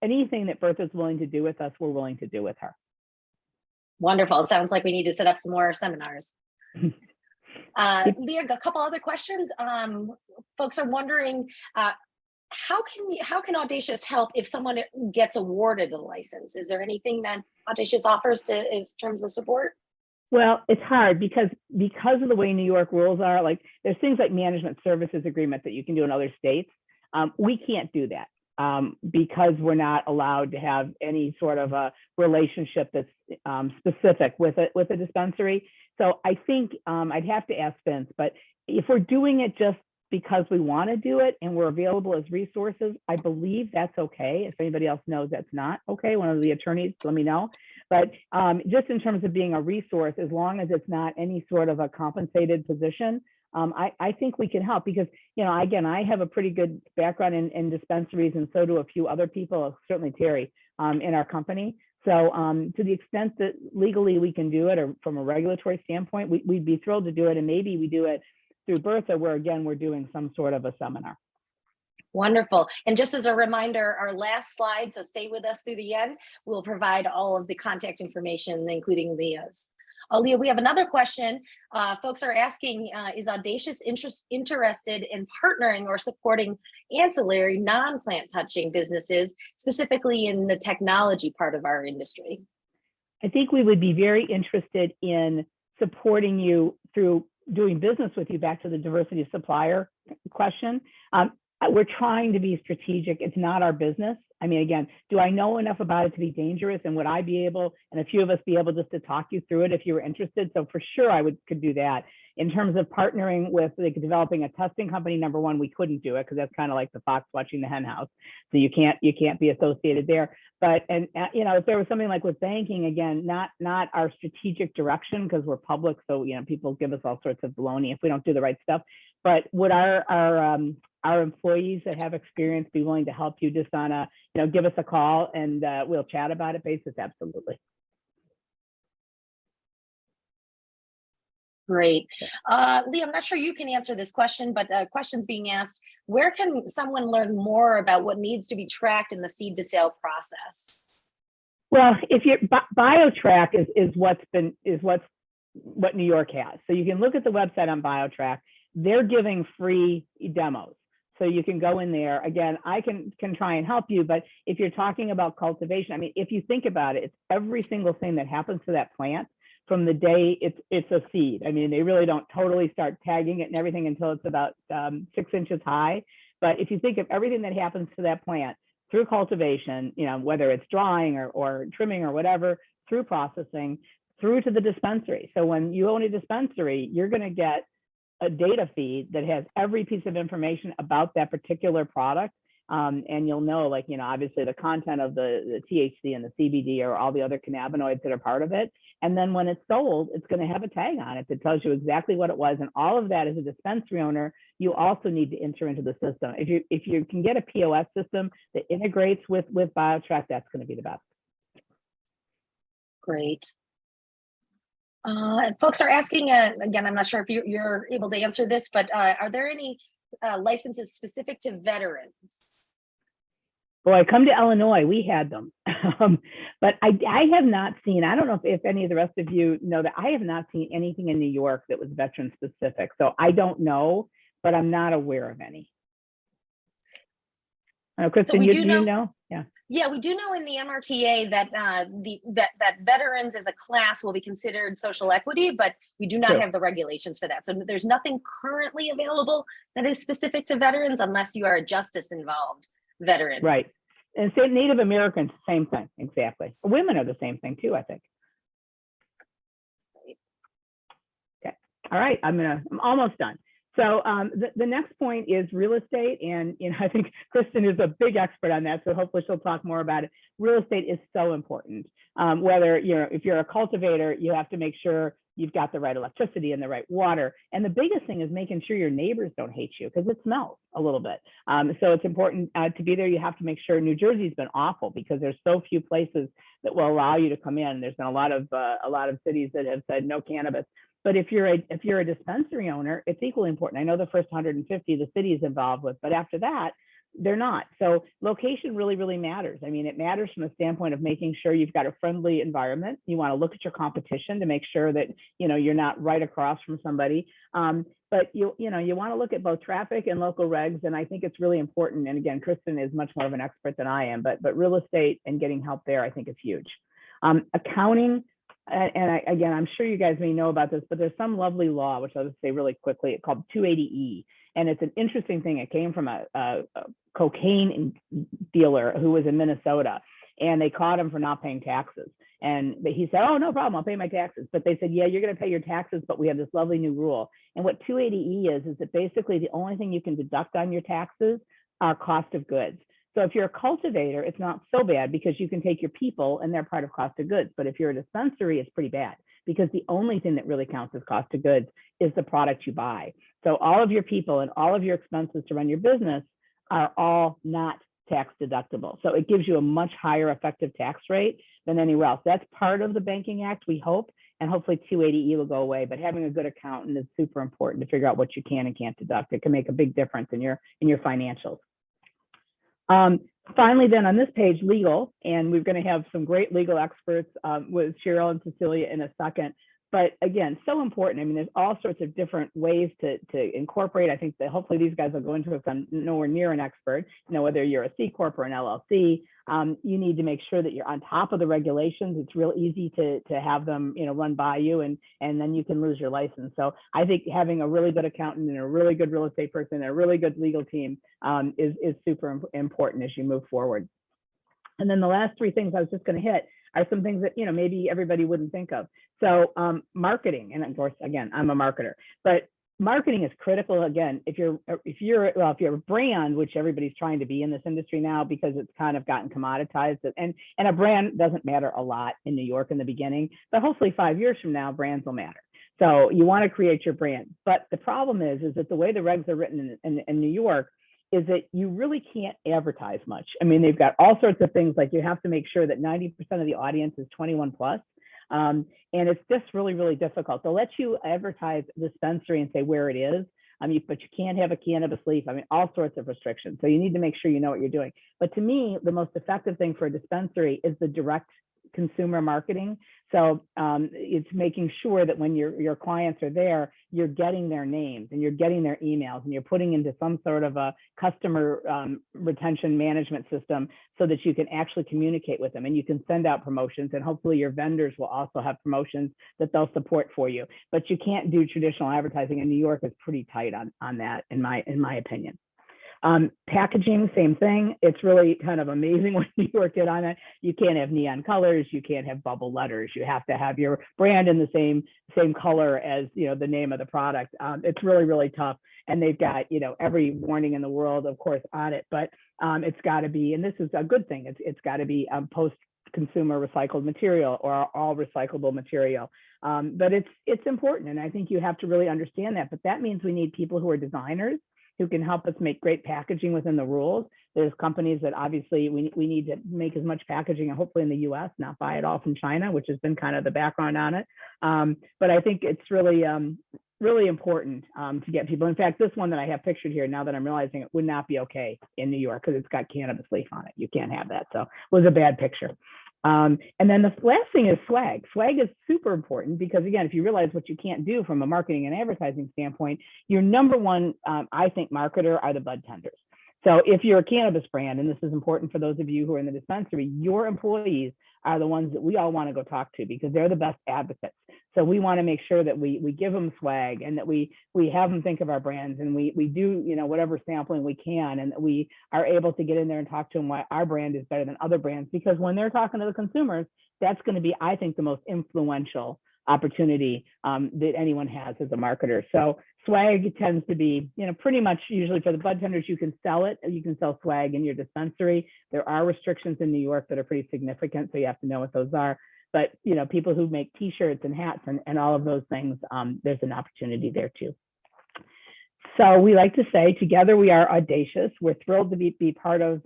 anything that Bertha's willing to do with us, we're willing to do with her. Wonderful. It sounds like we need to set up some more seminars. Leah, a couple other questions. Folks are wondering, how can Audacious help if someone gets awarded a license? Is there anything that Audacious offers in terms of support? Well, it's hard because of the way New York rules are. Like, there's things like management services agreement that you can do in other states. We can't do that because we're not allowed to have any sort of a relationship that's specific with a dispensary. So I think I'd have to ask Vince, but if we're doing it just because we want to do it and we're available as resources, I believe that's okay. If anybody else knows that's not okay, one of the attorneys, let me know. But just in terms of being a resource, as long as it's not any sort of a compensated position, I think we can help, because, again, I have a pretty good background in dispensaries, and so do a few other people, certainly Terry, in our company. So to the extent that legally we can do it, or from a regulatory standpoint, we'd be thrilled to do it. And maybe we do it through Bertha, where again, we're doing some sort of a seminar. Wonderful. And just as a reminder, our last slide, so stay with us through the end, we'll provide all of the contact information, including Leah's. Leah, we have another question. Folks are asking, is Audacious interested in partnering or supporting ancillary non-plant touching businesses, specifically in the technology part of our industry? I think we would be very interested in supporting you through doing business with you, back to the diversity of supplier question. We're trying to be strategic. It's not our business. I mean, again, do I know enough about it to be dangerous? And would I be able, and a few of us be able just to talk you through it if you were interested? So for sure, I could do that. In terms of partnering with, like, developing a testing company, number one, we couldn't do it because that's kind of like the fox watching the hen house. So you can't be associated there. But, and if there was something like with banking, again, not our strategic direction, because we're public. So, people give us all sorts of baloney if we don't do the right stuff. But would our employees that have experience be willing to help you just on a, give us a call and we'll chat about it basis? Absolutely. Great. Leah, I'm not sure you can answer this question, but questions being asked, where can someone learn more about what needs to be tracked in the seed to sale process? Well, if you're BioTrack is what New York has. So you can look at the website on BioTrack. They're giving free demos. So you can go in there. Again, I can try and help you, but if you're talking about cultivation, I mean, if you think about it, it's every single thing that happens to that plant from the day it's a seed. I mean, they really don't totally start tagging it and everything until it's about 6 inches high. But if you think of everything that happens to that plant through cultivation, whether it's drying or trimming or whatever, through processing, through to the dispensary. So when you own a dispensary, you're going to get a data feed that has every piece of information about that particular product. And you'll know, like, obviously the content of the THC and the CBD or all the other cannabinoids that are part of it. And then when it's sold, it's going to have a tag on it that tells you exactly what it was. And all of that, as a dispensary owner, you also need to enter into the system. If you can get a POS system that integrates with BioTrack, that's going to be the best. Great. And folks are asking, again, I'm not sure if you're able to answer this, but are there any licenses specific to veterans? Boy, come to Illinois, we had them. But I have not seen, I don't know if any of the rest of you know that, I have not seen anything in New York that was veteran specific. So I don't know, but I'm not aware of any. Kristen, we you, do you know, know? Yeah. yeah, we do know in the MRTA that that veterans as a class will be considered social equity, but we do not True. have the regulations for that. So there's nothing currently available that is specific to veterans unless you are a justice involved veteran. Right. And say Native Americans, same thing, exactly. Women are the same thing too, I think. Okay. All right, I'm almost done. So the next point is real estate. And I think Kristen is a big expert on that. So hopefully she'll talk more about it. Real estate is so important. Whether, if you're a cultivator, you have to make sure you've got the right electricity and the right water. And the biggest thing is making sure your neighbors don't hate you, because it smells a little bit. So it's important to be there. You have to make sure. New Jersey's been awful because there's so few places that will allow you to come in. There's been a lot of cities that have said no cannabis. But if you're a dispensary owner, it's equally important. I know the first 150 the city is involved with, but after that, they're not. So location really, really matters. I mean, it matters from the standpoint of making sure you've got a friendly environment. You want to look at your competition to make sure that you're not right across from somebody. But you want to look at both traffic and local regs, and I think it's really important. And again, Kristen is much more of an expert than I am, but real estate and getting help there, I think, is huge. Accounting. And again, I'm sure you guys may know about this, but there's some lovely law, which I'll just say really quickly, it's called 280E. And it's an interesting thing. It came from a cocaine dealer who was in Minnesota, and they caught him for not paying taxes. And he said, oh, no problem, I'll pay my taxes. But they said, yeah, you're going to pay your taxes, but we have this lovely new rule. And what 280E is that basically the only thing you can deduct on your taxes are cost of goods. So if you're a cultivator, it's not so bad because you can take your people and they're part of cost of goods. But if you're a dispensary, it's pretty bad because the only thing that really counts as cost of goods is the product you buy. So all of your people and all of your expenses to run your business are all not tax deductible. So it gives you a much higher effective tax rate than anywhere else. That's part of the Banking Act, we hope, and hopefully 280E will go away. But having a good accountant is super important to figure out what you can and can't deduct. It can make a big difference in your financials. Finally, then on this page, legal, and we're going to have some great legal experts with Cheryl and Cecilia in a second. But again, so important. I mean, there's all sorts of different ways to incorporate. I think that hopefully these guys will go into it. I'm nowhere near an expert. Whether you're a C Corp or an LLC, you need to make sure that you're on top of the regulations. It's real easy to have them, run by you, and then you can lose your license. So I think having a really good accountant and a really good real estate person and a really good legal team is super important as you move forward. And then the last three things I was just going to hit are some things that maybe everybody wouldn't think of. So marketing, and of course, again, I'm a marketer, but marketing is critical. Again, if you're a brand, which everybody's trying to be in this industry now because it's kind of gotten commoditized, and a brand doesn't matter a lot in New York in the beginning, but hopefully 5 years from now, brands will matter. So you want to create your brand, but the problem is that the way the regs are written in New York is that you really can't advertise much. I mean, they've got all sorts of things, like you have to make sure that 90% of the audience is 21 plus. And it's just really, really difficult. They'll let you advertise dispensary and say where it is, but you can't have a cannabis leaf. I mean, all sorts of restrictions. So you need to make sure you know what you're doing. But to me, the most effective thing for a dispensary is the direct consumer marketing. So it's making sure that when your clients are there, you're getting their names and you're getting their emails and you're putting into some sort of a customer retention management system so that you can actually communicate with them and you can send out promotions, and hopefully your vendors will also have promotions that they'll support for you. But you can't do traditional advertising, and New York is pretty tight on that, in my opinion. Packaging, same thing. It's really kind of amazing what New York did on it. You can't have neon colors. You can't have bubble letters. You have to have your brand in the same color as the name of the product. It's really, really tough. And they've got every warning in the world, of course, on it. But it's got to be, and this is a good thing. It's got to be post-consumer recycled material or all recyclable material. But it's important, and I think you have to really understand that. But that means we need people who are designers, who can help us make great packaging within the rules. There's companies that obviously we need to make as much packaging, and hopefully in the US, not buy it all from China, which has been kind of the background on it. But I think it's really, really important to get people. In fact, this one that I have pictured here, now that I'm realizing it, would not be okay in New York because it's got cannabis leaf on it. You can't have that. So it was a bad picture. And then the last thing is swag. Swag is super important because, again, if you realize what you can't do from a marketing and advertising standpoint, your number one, I think, marketer are the bud tenders. So if you're a cannabis brand, and this is important for those of you who are in the dispensary, your employees are the ones that we all want to go talk to because they're the best advocates. So we want to make sure that we give them swag and that we have them think of our brands, and we do, you know, whatever sampling we can, and that we are able to get in there and talk to them why our brand is better than other brands, because when they're talking to the consumers, that's going to be, I think, the most influential opportunity that anyone has as a marketer. So swag tends to be, you know, pretty much usually for the bud tenders, you can sell it. You can sell swag in your dispensary. There are restrictions in New York that are pretty significant, so you have to know what those are. But, you know, people who make T-shirts and hats and all of those things, there's an opportunity there too. So we like to say, together we are audacious. We're thrilled to be part of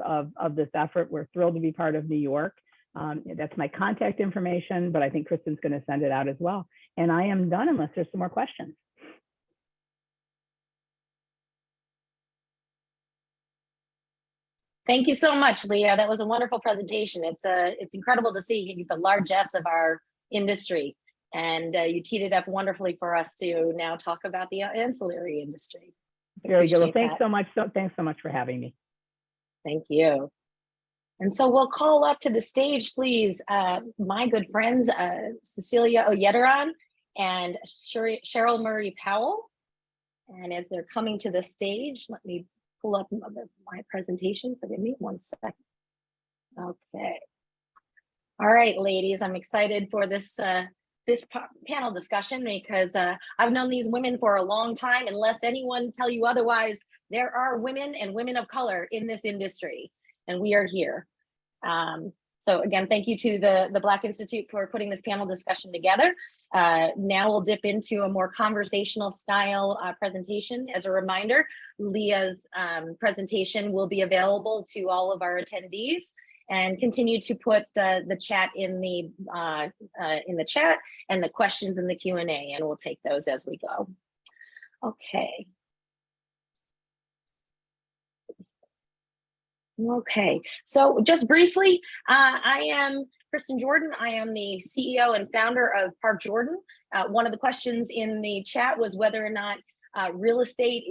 this effort. We're thrilled to be part of New York. That's my contact information, but I think Kristen's going to send it out as well. And I am done unless there's some more questions. Thank you so much, Leah. That was a wonderful presentation. It's incredible to see the largesse of our industry, and you teed it up wonderfully for us to now talk about the ancillary industry. Very good. Well, thanks so much. Thanks so much for having me. Thank you. And so we'll call up to the stage, please, my good friends, Cecilia Yetteren and Cheryl Murray Powell. And as they're coming to the stage, let me pull up my presentation. Forgive me 1 second. Okay. All right, ladies, I'm excited for this panel discussion because I've known these women for a long time, and lest anyone tell you otherwise, there are women and women of color in this industry, and we are here. So again, thank you to the Black Institute for putting this panel discussion together. Now we'll dip into a more conversational style presentation. As a reminder, Leah's presentation will be available to all of our attendees, and continue to put the chat in the chat and the questions in the Q&A, and we'll take those as we go. Okay. Okay, so just briefly, I am Kristen Jordan. I am the CEO and founder of Park Jordan. One of the questions in the chat was whether or not real estate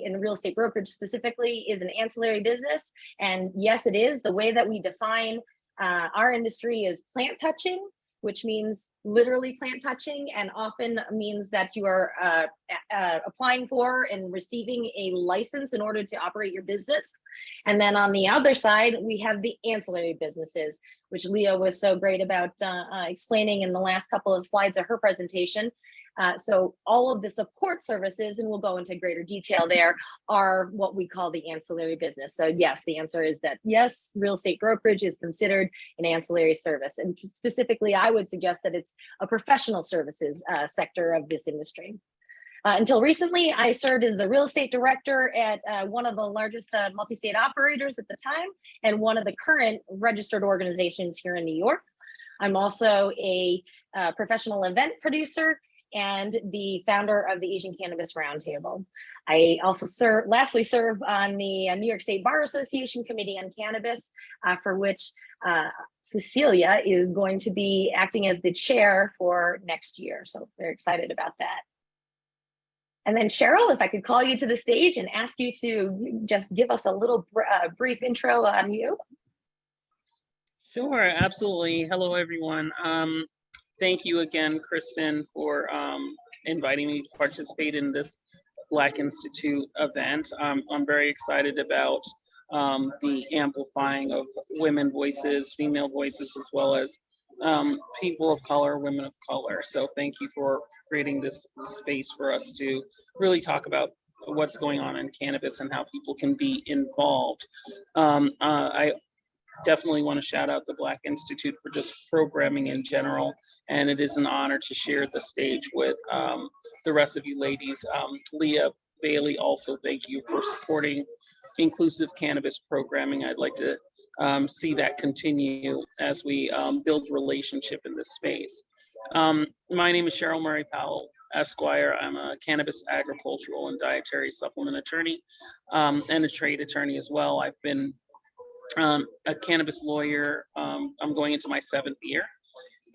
and real estate brokerage specifically is an ancillary business. And yes, it is. The way that we define our industry is plant touching, which means literally plant touching, and often means that you are applying for and receiving a license in order to operate your business. And then on the other side, we have the ancillary businesses, which Leah was so great about explaining in the last couple of slides of her presentation. So all of the support services, and we'll go into greater detail there, are what we call the ancillary business. So yes, the answer is that yes, real estate brokerage is considered an ancillary service. And specifically, I would suggest that it's a professional services sector of this industry. Until recently, I served as the real estate director at one of the largest multi-state operators at the time, and one of the current registered organizations here in New York. I'm also a professional event producer and the founder of the Asian Cannabis Roundtable. I also lastly serve on the New York State Bar Association Committee on Cannabis, for which Cecilia is going to be acting as the chair for next year. So very excited about that. And then Cheryl, if I could call you to the stage and ask you to just give us a little brief intro on you. Sure, absolutely. Hello, everyone. Thank you again, Kristen, for inviting me to participate in this Black Institute event. I'm very excited about the amplifying of women voices, female voices, as well as people of color, women of color. So thank you for creating this space for us to really talk about what's going on in cannabis and how people can be involved. I definitely want to shout out the Black Institute for just programming in general, and it is an honor to share the stage with the rest of you ladies. Leah Bailey, also thank you for supporting inclusive cannabis programming. I'd like to see that continue as we build relationship in this space. My name is Cheryl Murray Powell, Esquire. I'm a cannabis agricultural and dietary supplement attorney and a trade attorney as well. I've been a cannabis lawyer. I'm going into my 7th year,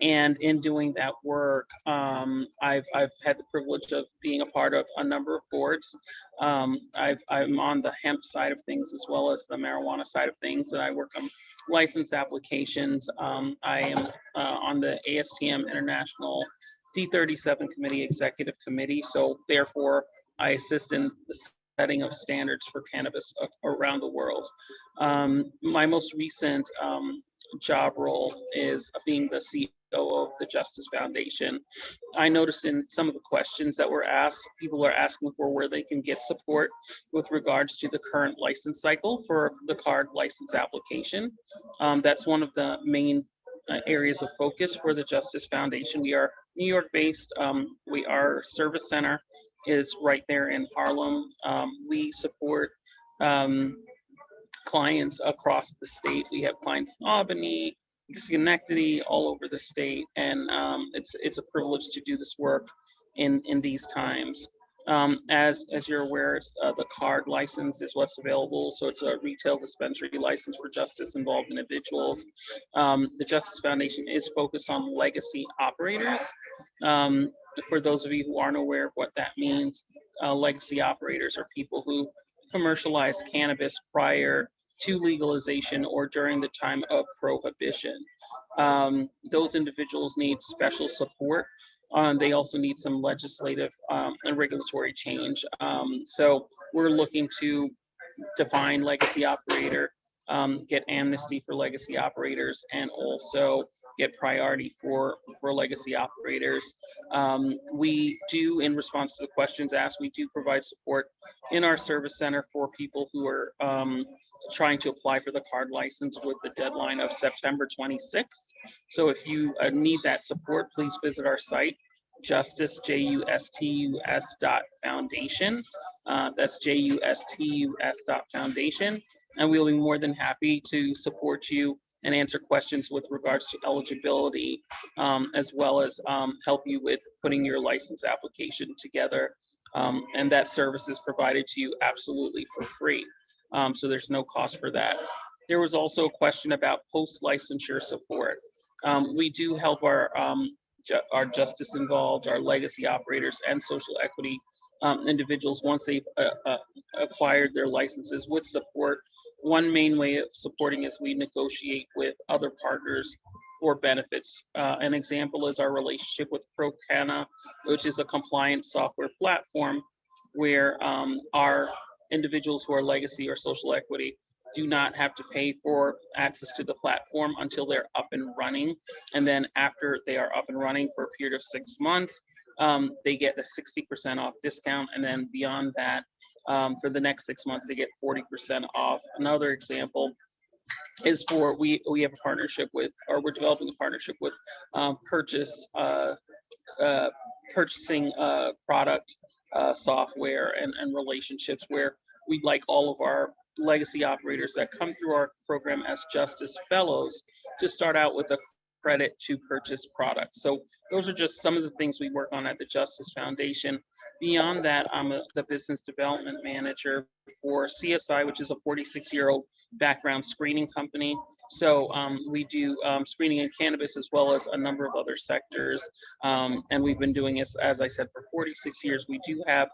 And in doing that work, I've had the privilege of being a part of a number of boards. I'm on the hemp side of things as well as the marijuana side of things, and I work on license applications. I am on the ASTM International D37 Committee Executive Committee, so therefore I assist in the setting of standards for cannabis around the world. My most recent job role is being the CEO of the Justice Foundation. I noticed in some of the questions that were asked, people are asking for where they can get support with regards to the current license cycle for the card license application. That's one of the main areas of focus for the Justice Foundation. We are New York based. Our service center is right there in Harlem. We support clients across the state. We have clients in Albany, Schenectady, all over the state, and it's a privilege to do this work in these times. As you're aware, the card license is what's available. So it's a retail dispensary license for justice-involved individuals. The Justice Foundation is focused on legacy operators. For those of you who aren't aware of what that means, legacy operators are people who commercialize cannabis prior to legalization or during the time of prohibition. Those individuals need special support. They also need some legislative and regulatory change. So we're looking to define legacy operator, get amnesty for legacy operators, and also get priority for legacy operators. We do, in response to the questions asked, we do provide support in our service center for people who are trying to apply for the card license with the deadline of September 26th. So if you need that support, please visit our site, Justice, JUSTUS.foundation. That's JUSTUS.foundation. And we'll be more than happy to support you and answer questions with regards to eligibility, as well as help you with putting your license application together. And that service is provided to you absolutely for free. So there's no cost for that. There was also a question about post-licensure support. We do help our justice involved, our legacy operators, and social equity individuals once they've acquired their licenses with support. One main way of supporting is we negotiate with other partners for benefits. An example is our relationship with ProCanna, which is a compliant software platform where our individuals who are legacy or social equity do not have to pay for access to the platform until they're up and running. And then after they are up and running for a period of 6 months, they get a 60% off discount. And then beyond that, for the next 6 months, they get 40% off. Another example is for, we have a partnership with, or we're developing a partnership with purchasing product software and relationships where we'd like all of our legacy operators that come through our program as Justice Fellows to start out with a credit to purchase products. So those are just some of the things we work on at the Justice Foundation. Beyond that, I'm the business development manager for CSI, which is a 46-year-old background screening company. So we do screening in cannabis as well as a number of other sectors. And we've been doing this, as I said, for 46 years. We do have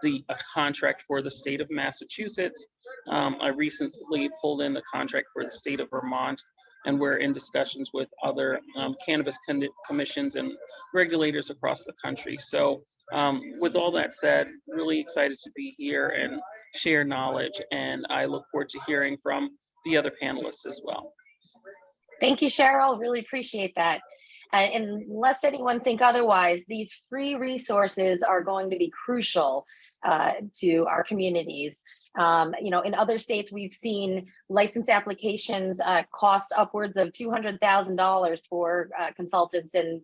a contract for the state of Massachusetts. I recently pulled in the contract for the state of Vermont, and we're in discussions with other cannabis commissions and regulators across the country. So with all that said, really excited to be here and share knowledge, and I look forward to hearing from the other panelists as well. Thank you, Cheryl. Really appreciate that. And unless anyone think otherwise, these free resources are going to be crucial to our communities. In other states, we've seen license applications cost upwards of $200,000 for consultants and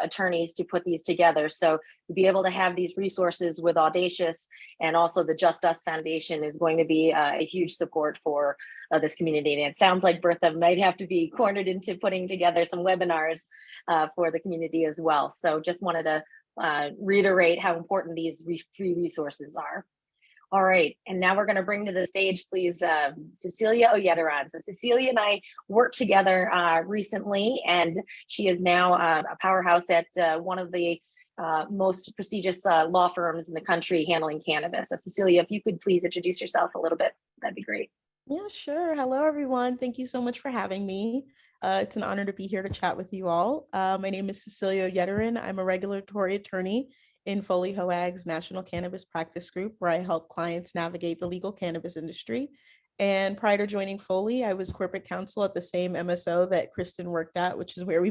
attorneys to put these together. So to be able to have these resources with Audacious and also the Just Us Foundation is going to be a huge support for this community. And it sounds like Bertha might have to be cornered into putting together some webinars for the community as well. So just wanted to reiterate how important these free resources are. All right, and now we're going to bring to the stage, please, Cecilia Yetteren. So Cecilia and I worked together recently, and she is now a powerhouse at one of the most prestigious law firms in the country handling cannabis. So Cecilia, if you could please introduce yourself a little bit, that'd be great. Yeah, sure. Hello, everyone. Thank you so much for having me. It's an honor to be here to chat with you all. My name is Cecilia Yetteren. I'm a regulatory attorney in Foley Hoag's National Cannabis Practice Group, where I help clients navigate the legal cannabis industry. And prior to joining Foley, I was corporate counsel at the same MSO that Kristen worked at, which is where we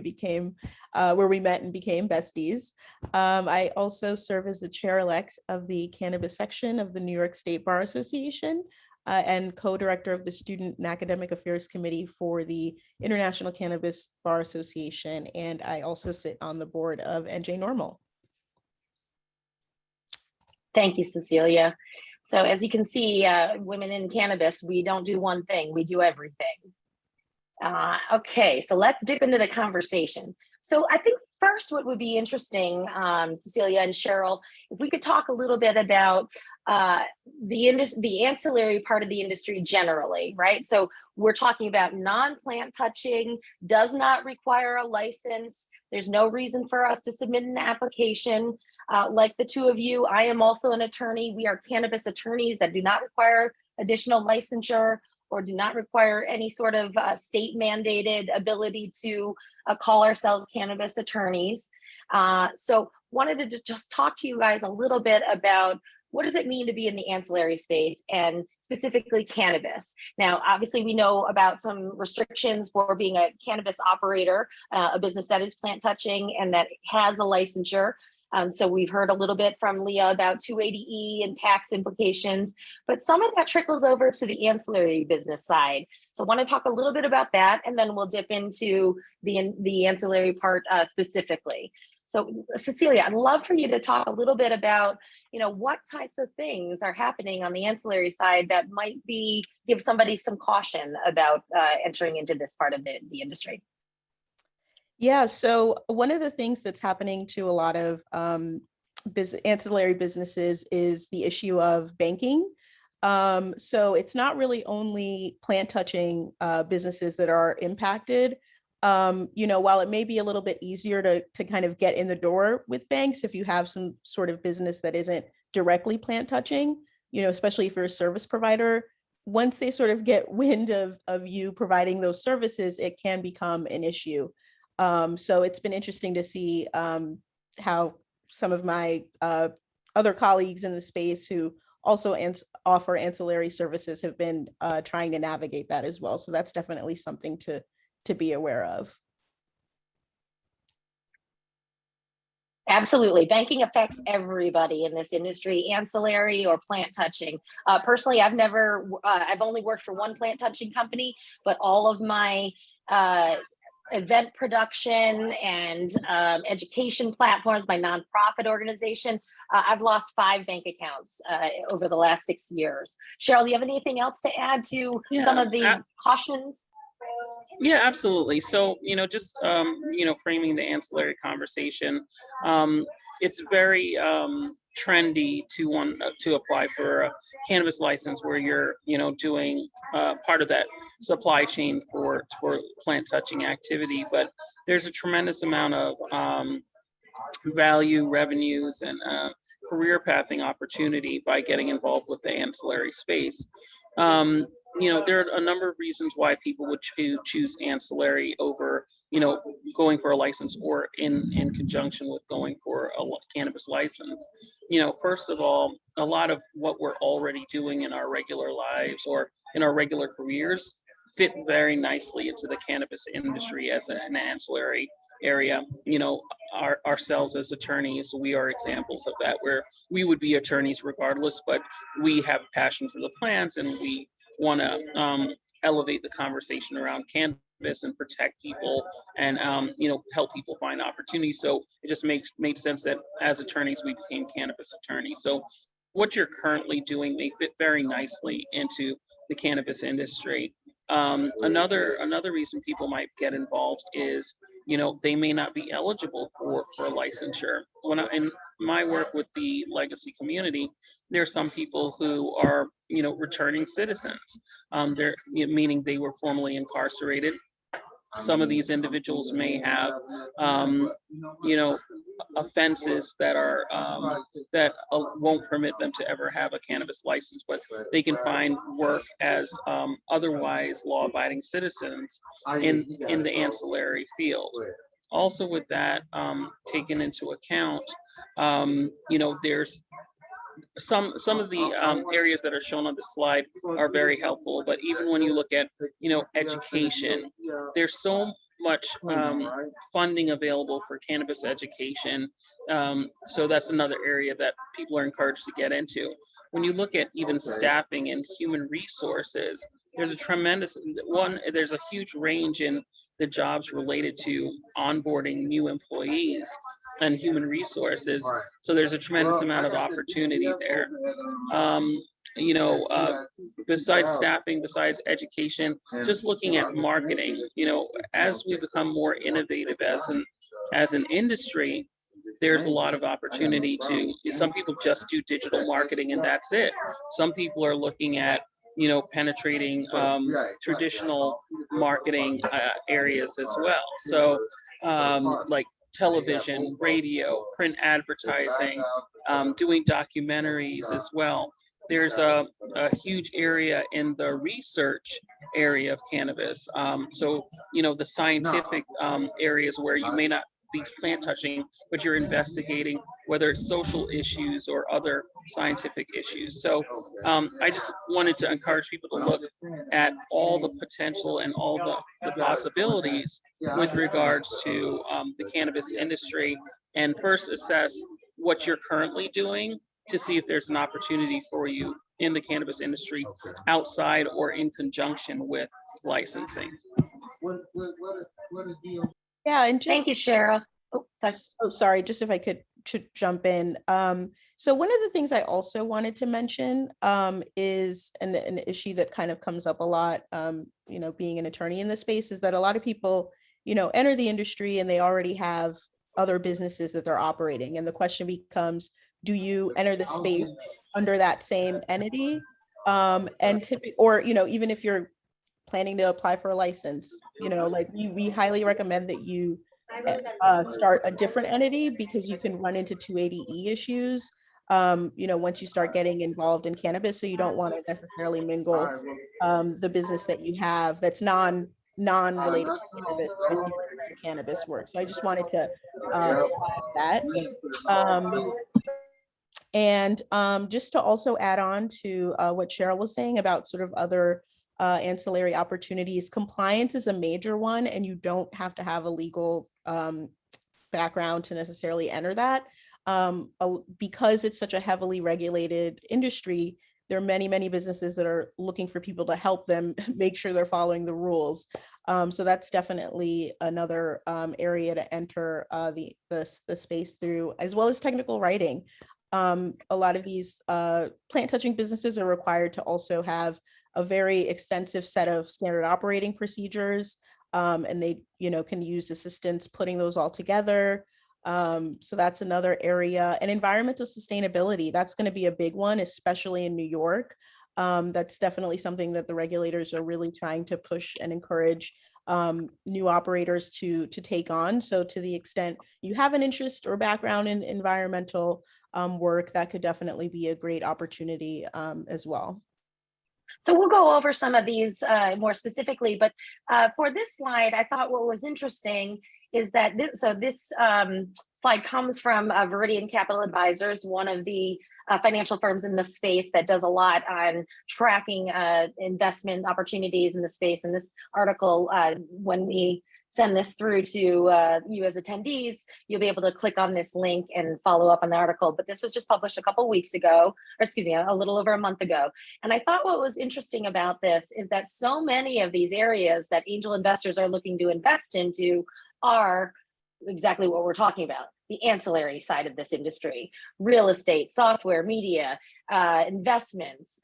met and became besties. I also serve as the chair-elect of the cannabis section of the New York State Bar Association, and co-director of the Student and Academic Affairs Committee for the International Cannabis Bar Association. And I also sit on the board of NJ Normal. Thank you, Cecilia. So as you can see, women in cannabis, we don't do one thing, we do everything. Okay, so let's dip into the conversation. So I think first what would be interesting, Cecilia and Cheryl, if we could talk a little bit about the ancillary part of the industry generally, right? So we're talking about non-plant touching, does not require a license. There's no reason for us to submit an application. Like the two of you, I am also an attorney. We are cannabis attorneys that do not require additional licensure or do not require any sort of state mandated ability to call ourselves cannabis attorneys. So wanted to just talk to you guys a little bit about what does it mean to be in the ancillary space and specifically cannabis? Now, obviously we know about some restrictions for being a cannabis operator, a business that is plant touching and that has a licensure. So we've heard a little bit from Leah about 280E and tax implications, but some of that trickles over to the ancillary business side. So I want to talk a little bit about that, and then we'll dip into the ancillary part specifically. So Cecilia, I'd love for you to talk a little bit about, what types of things are happening on the ancillary side that might give somebody some caution about entering into this part of the industry. Yeah, so one of the things that's happening to a lot of ancillary businesses is the issue of banking. So it's not really only plant touching businesses that are impacted. While it may be a little bit easier to kind of get in the door with banks if you have some sort of business that isn't directly plant touching, especially if you're a service provider, once they sort of get wind of you providing those services, it can become an issue. So it's been interesting to see how some of my other colleagues in the space who also offer ancillary services have been trying to navigate that as well. So that's definitely something to be aware of. Absolutely. Banking affects everybody in this industry, ancillary or plant touching. Personally, I've only worked for one plant touching company, but all of my event production and education platforms, my nonprofit organization, I've lost 5 bank accounts over the last 6 years. Cheryl, do you have anything else to add to some of the cautions? Yeah, absolutely. So, just, framing the ancillary conversation, it's very trendy to want to apply for a cannabis license where you're, doing part of that supply chain for plant touching activity. But there's a tremendous amount of value, revenues, and career pathing opportunity by getting involved with the ancillary space. There are a number of reasons why people would choose ancillary over, going for a license or in conjunction with going for a cannabis license. First of all, a lot of what we're already doing in our regular lives or in our regular careers fit very nicely into the cannabis industry as an ancillary area. Ourselves as attorneys, we are examples of that, where we would be attorneys regardless, but we have a passion for the plants and we want to elevate the conversation around cannabis and protect people and help people find opportunities. So it just made sense that as attorneys we became cannabis attorneys. So what you're currently doing may fit very nicely into the cannabis industry. Another reason people might get involved is they may not be eligible for licensure. my work with the legacy community, there's some people who are, returning citizens. They're, meaning they were formerly incarcerated. Some of these individuals may have, offenses that are won't permit them to ever have a cannabis license, but they can find work as otherwise law-abiding citizens in the ancillary field. Also, with that taken into account, there's some of the areas that are shown on the slide are very helpful, but even when you look at education, there's so much funding available for cannabis education, so that's another area that people are encouraged to get into. When you look at even staffing and human resources, there's a huge range in the jobs related to onboarding new employees and human resources. So there's a tremendous amount of opportunity there. Besides staffing, besides education, just looking at marketing, as we become more innovative as an industry, there's a lot of opportunity some people just do digital marketing and that's it. Some people are looking at, penetrating traditional marketing areas as well. So like television, radio, print advertising, doing documentaries as well. There's a huge area in the research area of cannabis. So, the scientific areas where you may not be plant touching, but you're investigating whether it's social issues or other scientific issues. So I just wanted to encourage people to look at all the potential and all the possibilities with regards to the cannabis industry, and first assess what you're currently doing to see if there's an opportunity for you in the cannabis industry outside or in conjunction with licensing. Yeah, and just, Thank you, Cheryl. Oh, sorry. Sorry, just if I could jump in. So one of the things I also wanted to mention is an issue that kind of comes up a lot, being an attorney in this space, is that a lot of people, enter the industry and they already have other businesses that they're operating. And the question becomes, do you enter the space under that same entity? Or, even if you're planning to apply for a license, we highly recommend that you start a different entity, because you can run into 280E issues, once you start getting involved in cannabis. So you don't want to necessarily mingle the business that you have that's non-related to cannabis with your cannabis work. So I just wanted to flag that. And just to also add on to what Cheryl was saying about sort of other ancillary opportunities, compliance is a major one, and you don't have to have a legal background to necessarily enter that. Because it's such a heavily regulated industry, there are many, many businesses that are looking for people to help them make sure they're following the rules. So that's definitely another area to enter the space through, as well as technical writing. A lot of these plant touching businesses are required to also have a very extensive set of standard operating procedures, and they can use assistance putting those all together. So that's another area. And environmental sustainability, that's going to be a big one, especially in New York. That's definitely something that the regulators are really trying to push and encourage new operators to take on. So to the extent you have an interest or background in environmental work, that could definitely be a great opportunity as well. So we'll go over some of these more specifically, but for this slide, I thought what was interesting is that this slide comes from Viridian Capital Advisors, one of the financial firms in the space that does a lot on tracking investment opportunities in the space. And this article, when we send this through to you as attendees, you'll be able to click on this link and follow up on the article. But this was just published a couple of weeks ago, or excuse me, a little over a month ago. And I thought what was interesting about this is that so many of these areas that angel investors are looking to invest into are exactly what we're talking about. the ancillary side of this industry: real estate, software, media, investments,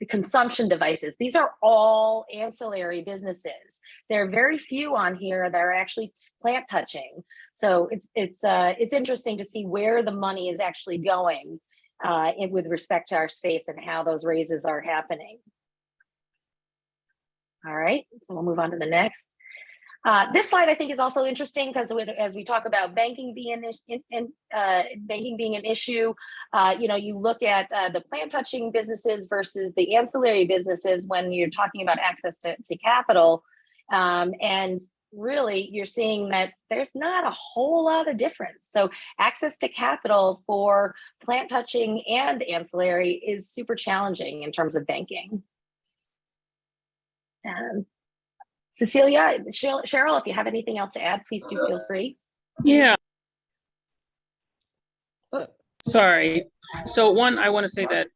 consumption devices. These are all ancillary businesses. There are very few on here that are actually plant touching. So it's interesting to see where the money is actually going with respect to our space and how those raises are happening. All right, so we'll move on to the next. This slide I think is also interesting because as we talk about banking being an issue, you look at the plant touching businesses versus the ancillary businesses when you're talking about access to capital, and really you're seeing that there's not a whole lot of difference. So access to capital for plant touching and ancillary is super challenging in terms of banking. Cecilia, Cheryl, if you have anything else to add, please do feel free. Yeah. Sorry. So one, I want to say that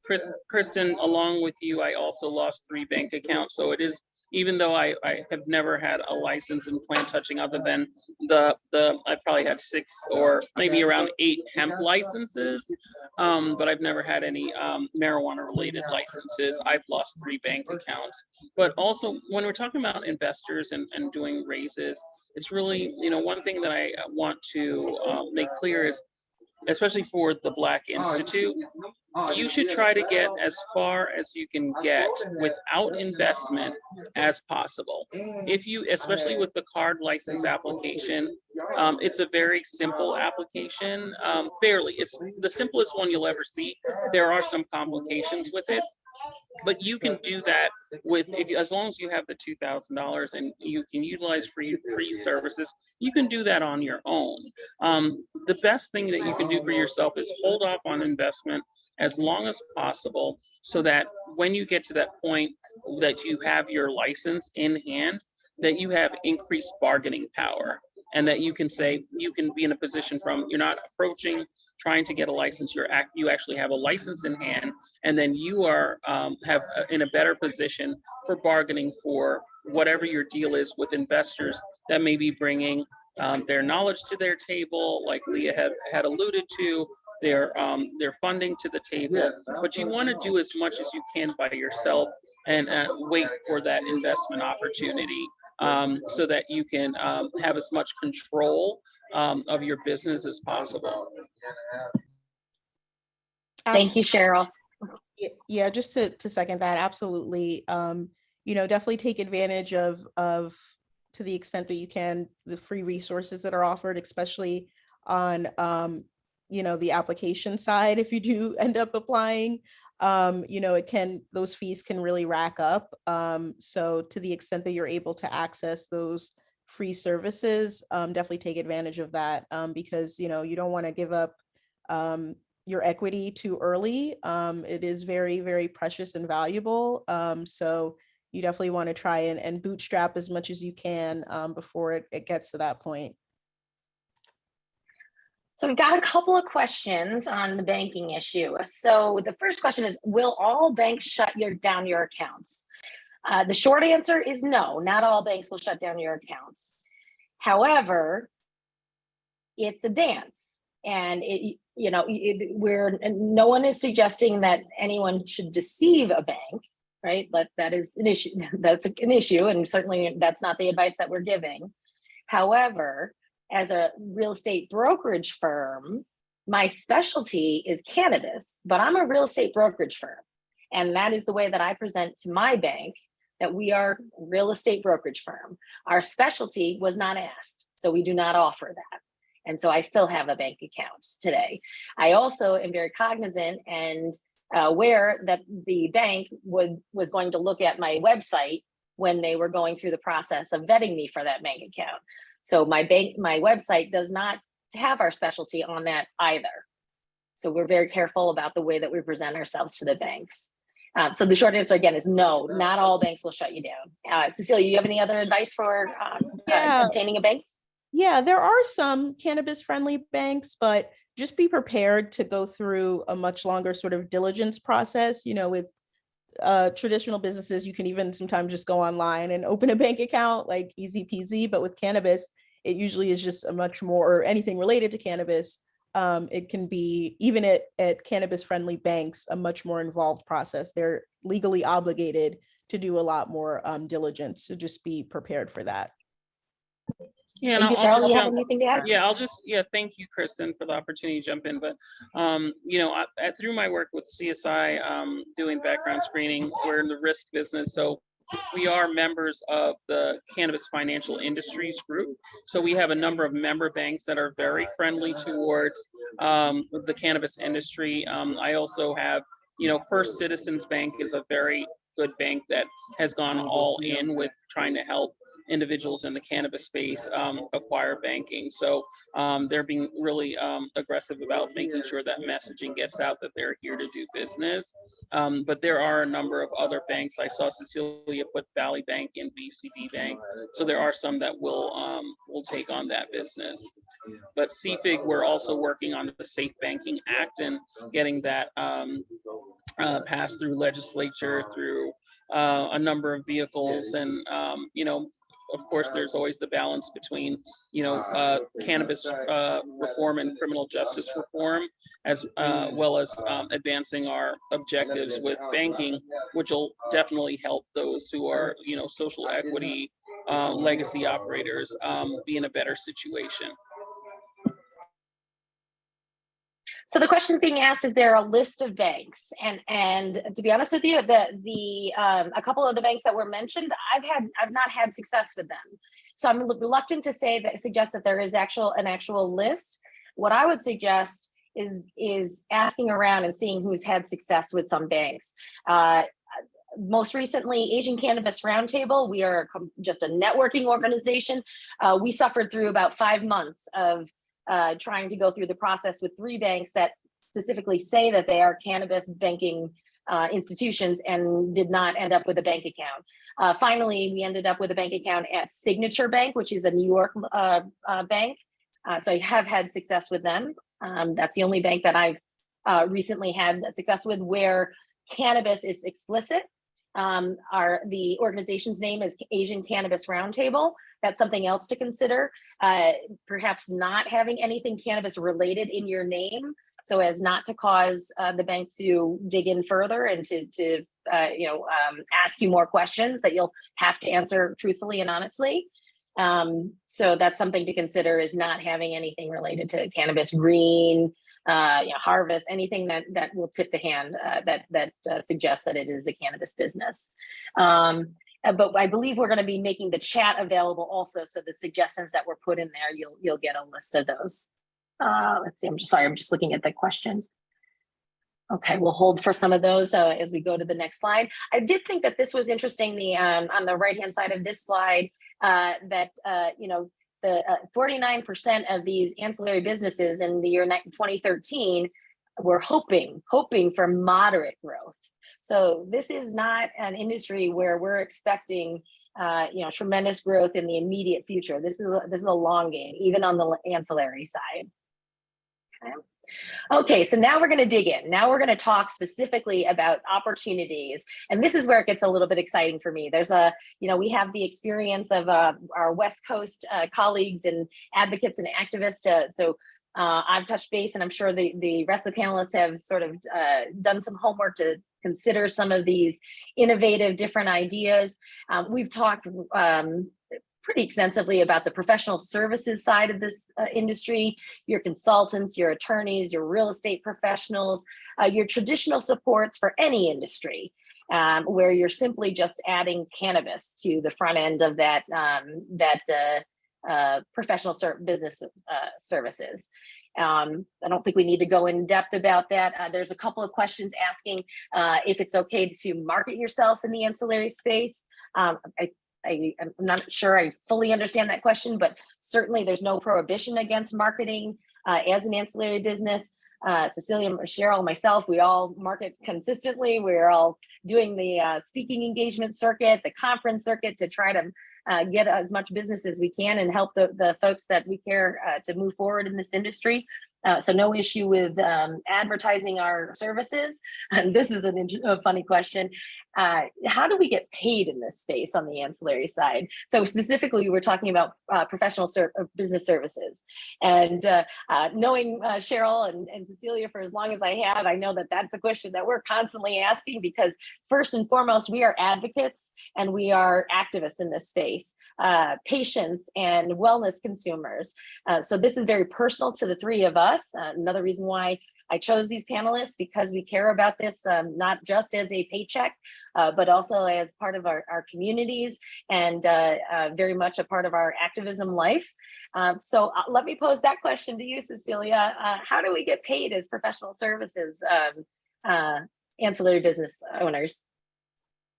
Kristen, along with you, I also lost 3 bank accounts. So it is, even though I have never had a license in plant touching other than I probably had 6 or maybe around 8 hemp licenses, but I've never had any marijuana related licenses. I've lost 3 bank accounts. But also when we're talking about investors and doing raises, it's really, one thing that I want to make clear is, especially for the Black Institute, you should try to get as far as you can get without investment as possible. If you, especially with the card license application, it's a very simple application. It's the simplest one you'll ever see. There are some complications with it, but you can do that as long as you have the $2,000 and you can utilize free services, you can do that on your own. The best thing that you can do for yourself is hold off on investment as long as possible, so that when you get to that point that you have your license in hand, that you have increased bargaining power, and that you can be in a position from, you're not approaching trying to get a license, you actually have a license in hand, and then you are in a better position for bargaining for whatever your deal is with investors that may be bringing their knowledge to their table, like Leah had alluded to, their funding to the table. But you want to do as much as you can by yourself and wait for that investment opportunity, so that you can have as much control of your business as possible. Thank you, Cheryl. Yeah, just to second that, absolutely. Definitely take advantage of to the extent that you can, the free resources that are offered, especially on the application side. If you do end up applying, those fees can really rack up. So to the extent that you're able to access those free services, definitely take advantage of that, because you don't want to give up your equity too early. It is very, very precious and valuable. So you definitely want to try and bootstrap as much as you can before it gets to that point. So we've got a couple of questions on the banking issue. So the first question is, will all banks shut down your accounts? The short answer is no, not all banks will shut down your accounts. However, it's a dance, and no one is suggesting that anyone should deceive a bank, right? But that is an issue. That's an issue, and certainly that's not the advice that we're giving. However, as a real estate brokerage firm, my specialty is cannabis, but I'm a real estate brokerage firm. And that is the way that I present to my bank, that we are a real estate brokerage firm. Our specialty was not asked, so we do not offer that. And so I still have a bank account today. I also am very cognizant and aware that the bank was going to look at my website when they were going through the process of vetting me for that bank account. So my website does not have our specialty on that either. So we're very careful about the way that we present ourselves to the banks. So the short answer again is no, not all banks will shut you down. Cecilia, you have any other advice for obtaining a bank? Yeah, there are some cannabis friendly banks, but just be prepared to go through a much longer sort of diligence process. With traditional businesses, you can even sometimes just go online and open a bank account, like easy peasy. But with cannabis, it usually is just a much more, or anything related to cannabis. It can be, even at cannabis-friendly banks, a much more involved process. They're legally obligated to do a lot more diligence, so just be prepared for that. Yeah, and Thank you, I'll Cheryl. just You have jump. anything to add? Yeah, thank you, Kristen, for the opportunity to jump in. But, you know, through my work with CSI, doing background screening, we're in the risk business. So we are members of the Cannabis Financial Industries group. So we have a number of member banks that are very friendly towards the cannabis industry. I also have, you know, First Citizens Bank is a very good bank that has gone all in with trying to help individuals in the cannabis space acquire banking. So they're being really aggressive about making sure that messaging gets out that they're here to do business. But there are a number of other banks. I saw Cecilia put Valley Bank in BCB Bank. So there are some that will take on that business. But CFIG, we're also working on the Safe Banking Act and getting that passed through legislature, through a number of vehicles. And, you know, of course, there's always the balance between, you know, cannabis reform and criminal justice reform, as well as advancing our objectives with banking, which will definitely help those who are, you know, social equity legacy operators be in a better situation. So the question being asked, is there a list of banks? And to be honest with you, a couple of the banks that were mentioned, I've not had success with them. So I'm reluctant to suggest that there is an actual list. What I would suggest is asking around and seeing who's had success with some banks. Most recently, Asian Cannabis Roundtable, we are just a networking organization. We suffered through about 5 months of trying to go through the process with 3 banks that specifically say that they are cannabis banking institutions and did not end up with a bank account. Finally, we ended up with a bank account at Signature Bank, which is a New York bank. So I have had success with them. That's the only bank that I've recently had success with where cannabis is explicit. The organization's name is Asian Cannabis Roundtable. That's something else to consider. Perhaps not having anything cannabis related in your name, so as not to cause the bank to dig in further and to ask you more questions that you'll have to answer truthfully and honestly. So that's something to consider, is not having anything related to cannabis, green, harvest, anything that will tip the hand that suggests that it is a cannabis business. But I believe we're going to be making the chat available also, so the suggestions that were put in there, you'll get a list of those. Let's see. I'm just looking at the questions. Okay, we'll hold for some of those as we go to the next slide. I did think that this was interesting. On the right hand side of this slide, that the 49% of these ancillary businesses in the year 2013 were hoping for moderate growth. So this is not an industry where we're expecting tremendous growth in the immediate future. This is a long game, even on the ancillary side. Okay, so now we're going to dig in. Now we're going to talk specifically about opportunities. And this is where it gets a little bit exciting for me. We have the experience of our West Coast colleagues and advocates and activists. So I've touched base, and I'm sure the rest of the panelists have sort of done some homework to consider some of these innovative different ideas. We've talked pretty extensively about the professional services side of this industry, your consultants, your attorneys, your real estate professionals, your traditional supports for any industry, where you're simply just adding cannabis to the front end of that professional business services. I don't think we need to go in depth about that. There's a couple of questions asking if it's okay to market yourself in the ancillary space. I'm not sure I fully understand that question, but certainly there's no prohibition against marketing as an ancillary business. Cecilia, Cheryl, myself, we all market consistently. We're all doing the speaking engagement circuit, the conference circuit, to try to get as much business as we can and help the folks that we care to move forward in this industry. So no issue with advertising our services. And this is a funny question. how do we get paid in this space on the ancillary side? So specifically, we're talking about professional business services. And knowing Cheryl and Cecilia for as long as I have, I know that that's a question that we're constantly asking, because first and foremost, we are advocates and we are activists in this space, patients and wellness consumers. So this is very personal to the three of us. Another reason why I chose these panelists, because we care about this, not just as a paycheck, but also as part of our communities and very much a part of our activism life. So let me pose that question to you, Cecilia. How do we get paid as professional services ancillary business owners?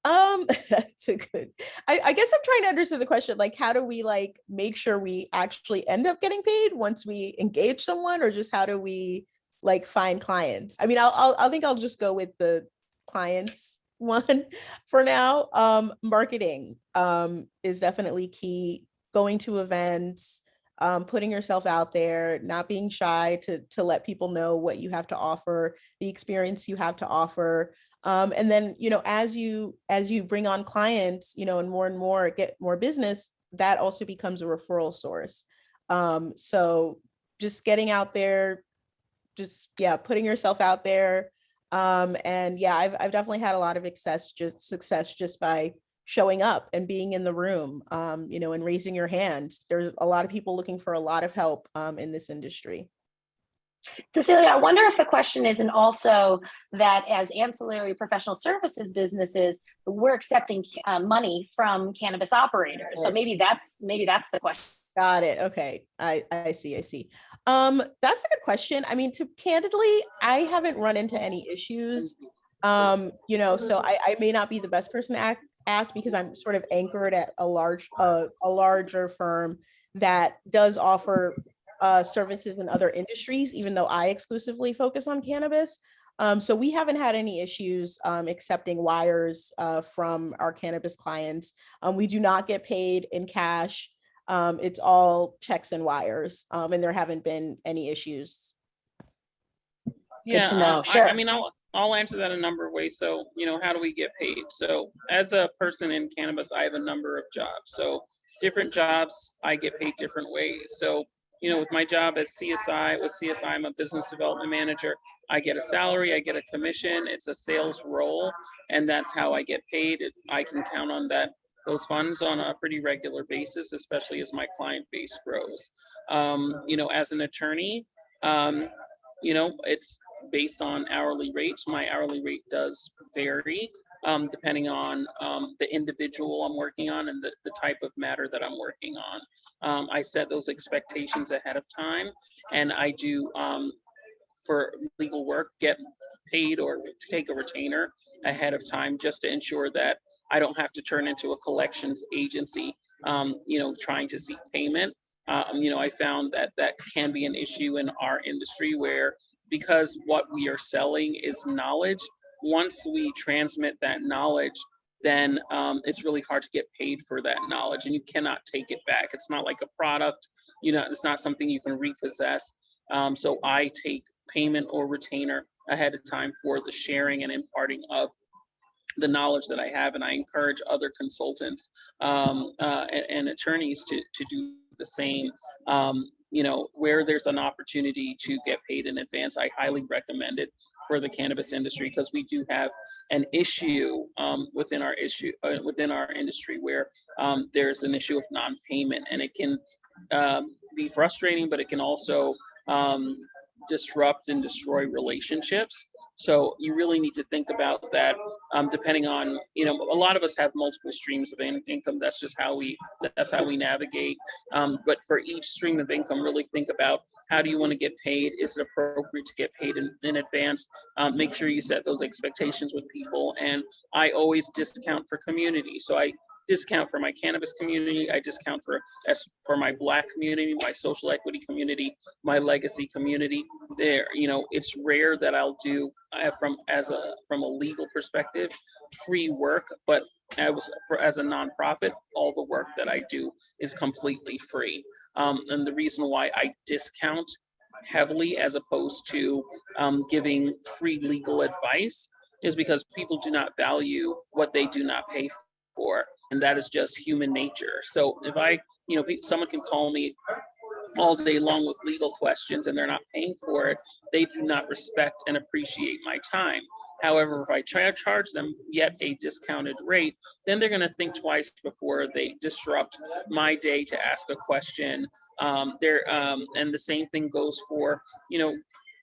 That's a good, I guess I'm trying to understand the question, like, how do we like make sure we actually end up getting paid once we engage someone, or just how do we like find clients? I mean, I think I'll just go with the clients one for now. Marketing is definitely key. Going to events, putting yourself out there, not being shy to let people know what you have to offer, the experience you have to offer. And then, you know, as you bring on clients, you know, and more get more business, that also becomes a referral source. So just getting out there, just, yeah, putting yourself out there. And yeah, I've definitely had a lot of success just by showing up and being in the room, you know, and raising your hand. There's a lot of people looking for a lot of help in this industry. Cecilia, I wonder if the question isn't also that as ancillary professional services businesses, we're accepting money from cannabis operators. So maybe that's the question. Got it. Okay. I see. That's a good question. I mean, candidly, I haven't run into any issues. You know, so I may not be the best person to ask, because I'm sort of anchored at a larger firm that does offer services in other industries, even though I exclusively focus on cannabis. So we haven't had any issues accepting wires from our cannabis clients. We do not get paid in cash. It's all checks and wires, and there haven't been any issues. Yeah, good to know. Sure. I mean, I'll answer that a number of ways. So, you know, how do we get paid? So as a person in cannabis, I have a number of jobs. So different jobs, I get paid different ways. So, you know, with my job as CSI, I'm a business development manager. I get a salary, I get a commission, it's a sales role, and that's how I get paid. I can count on those funds on a pretty regular basis, especially as my client base grows. You know, as an attorney, you know, it's based on hourly rates. My hourly rate does vary depending on the individual I'm working on and the type of matter that I'm working on. I set those expectations ahead of time, and I do, for legal work, get paid or take a retainer ahead of time, just to ensure that I don't have to turn into a collections agency, you know, trying to seek payment. You know, I found that can be an issue in our industry, where because what we are selling is knowledge, once we transmit that knowledge, then it's really hard to get paid for that knowledge, and you cannot take it back. It's not like a product, you know, it's not something you can repossess. So I take payment or retainer ahead of time for the sharing and imparting of the knowledge that I have, and I encourage other consultants and attorneys to do the same. You know, where there's an opportunity to get paid in advance, I highly recommend it for the cannabis industry, because we do have an issue within our industry where there's an issue of non-payment, and it can be frustrating, but it can also disrupt and destroy relationships. So you really need to think about that, depending on, you know, a lot of us have multiple streams of income. That's just how we navigate. But for each stream of income, really think about, how do you want to get paid? Is it appropriate to get paid in advance? Make sure you set those expectations with people. And I always discount for community. So I discount for my cannabis community. I discount for my Black community, my social equity community, my legacy community. There, you know, it's rare that I'll do from a legal perspective free work, but as a nonprofit, all the work that I do is completely free. And the reason why I discount heavily as opposed to giving free legal advice is because people do not value what they do not pay for. And that is just human nature. So if someone can call me all day long with legal questions and they're not paying for it, they do not respect and appreciate my time. However, if I try to charge them yet a discounted rate, then they're going to think twice before they disrupt my day to ask a question. And the same thing goes for,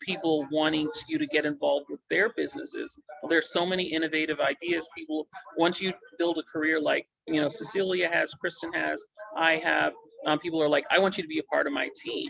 people wanting you to get involved with their businesses. There's so many innovative ideas. People, once you build a career like, Cecilia has, Kristen has, I have, people are like, I want you to be a part of my team.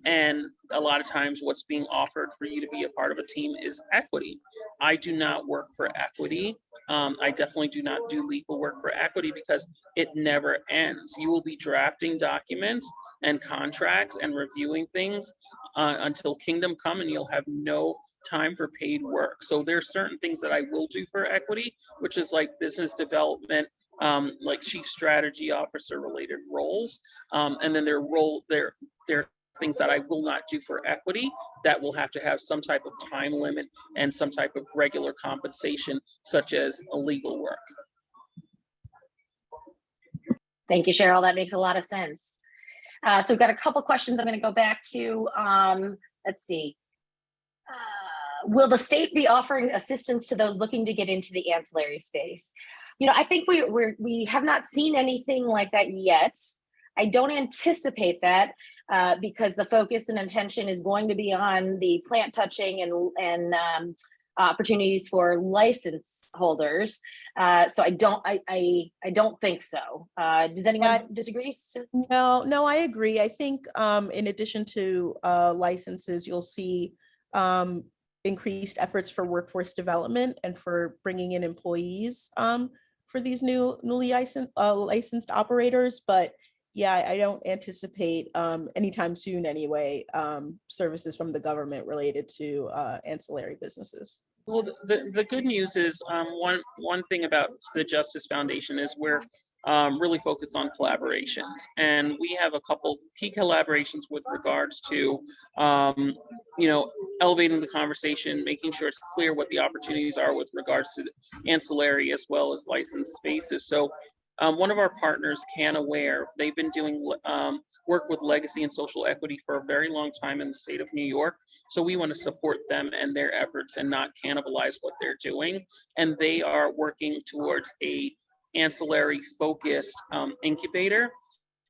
And a lot of times what's being offered for you to be a part of a team is equity. I do not work for equity. I definitely do not do legal work for equity because it never ends. You will be drafting documents and contracts and reviewing things until kingdom come, and you'll have no time for paid work. So there's certain things that I will do for equity, which is like business development, like chief strategy officer related roles. And then there are things that I will not do for equity that will have to have some type of time limit and some type of regular compensation, such as legal work. Thank you, Cheryl. That makes a lot of sense. So we've got a couple questions I'm going to go back to. Let's see. Will the state be offering assistance to those looking to get into the ancillary space? I think we have not seen anything like that yet. I don't anticipate that because the focus and intention is going to be on the plant touching and opportunities for license holders. So I don't think so. Does anyone disagree? No, I agree. I think in addition to licenses, you'll see increased efforts for workforce development and for bringing in employees for these newly licensed operators. But yeah, I don't anticipate anytime soon anyway, services from the government related to ancillary businesses. Well, the good news is one thing about the Justice Foundation is we're really focused on collaborations, and we have a couple key collaborations with regards to elevating the conversation, making sure it's clear what the opportunities are with regards to ancillary as well as licensed spaces. So one of our partners, Canaware, they've been doing work with legacy and social equity for a very long time in the state of New York. So we want to support them and their efforts and not cannibalize what they're doing. And they are working towards a ancillary focused incubator,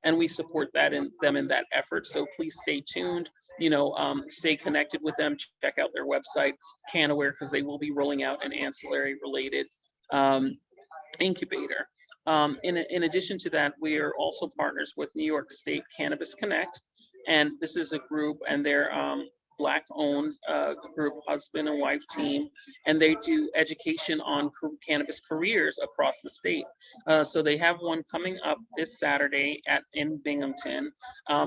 and we support them in that effort. So please stay tuned, stay connected with them, check out their website, Canaware, because they will be rolling out an ancillary related incubator. In addition to that, we are also partners with New York State Cannabis Connect, and this is a group, and they're Black-owned group, husband and wife team, and they do education on cannabis careers across the state. So they have one coming up this Saturday in Binghamton.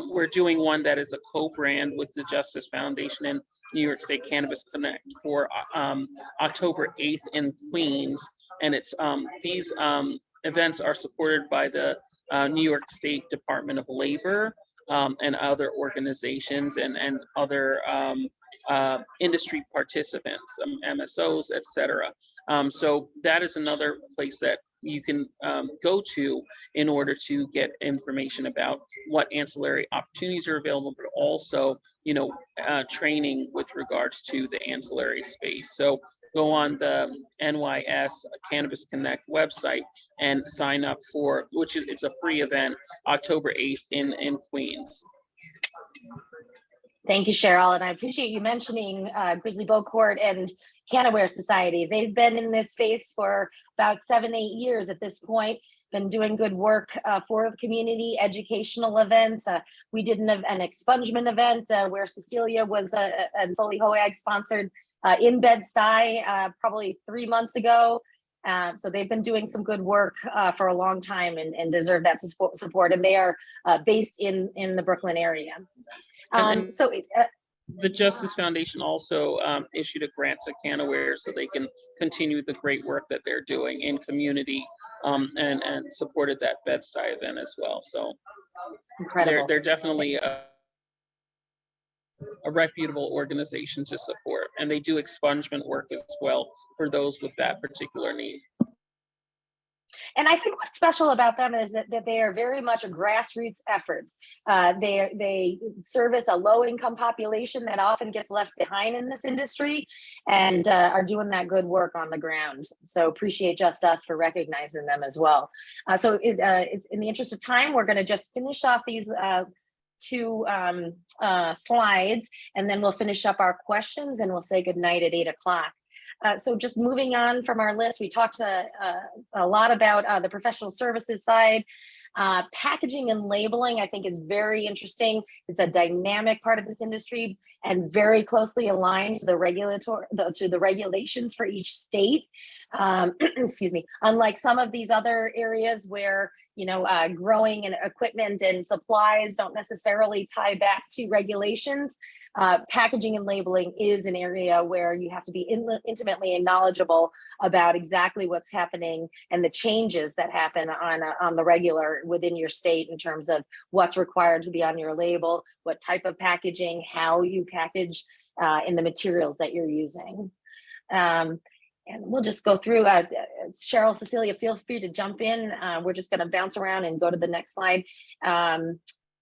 We're doing one that is a co-brand with the Justice Foundation and New York State Cannabis Connect for October 8th in Queens, and it's these events are supported by the New York State Department of Labor and other organizations and other industry participants, MSOs, et cetera. So that is another place that you can go to in order to get information about what ancillary opportunities are available, but also, training with regards to the ancillary space. So go on the NYS Cannabis Connect website and sign up for, it's a free event, October 8th in Queens. Thank you, Cheryl. And I appreciate you mentioning Grizzly Bow Court and Canaware Society. They've been in this space for about 7-8 years at this point, been doing good work for the community, educational events. We did an expungement event where Cecilia was and Foley Hoag sponsored in Bed-Stuy probably 3 months ago. So they've been doing some good work for a long time and deserve that support. And they are based in the Brooklyn area. The Justice Foundation also issued a grant to Canaware so they can continue the great work that they're doing in community and supported that Bed-Stuy event as well. So incredible. they're definitely a reputable organization to support. And they do expungement work as well for those with that particular need. And I think what's special about them is that they are very much a grassroots efforts. They service a low-income population that often gets left behind in this industry, and are doing that good work on the ground. So appreciate Just Us for recognizing them as well. So it's in the interest of time, we're going to just finish off these two slides, and then we'll finish up our questions, and we'll say goodnight at 8 o'clock. So just moving on from our list, we talked a lot about the professional services side. Packaging and labeling, I think, is very interesting. It's a dynamic part of this industry and very closely aligned to the regulations for each state. Excuse me. Unlike some of these other areas where growing and equipment and supplies don't necessarily tie back to regulations, packaging and labeling is an area where you have to be intimately knowledgeable about exactly what's happening and the changes that happen on the regular within your state in terms of what's required to be on your label, what type of packaging, how you package, and the materials that you're using. And we'll just go through. Cheryl, Cecilia, feel free to jump in. We're just going to bounce around and go to the next slide.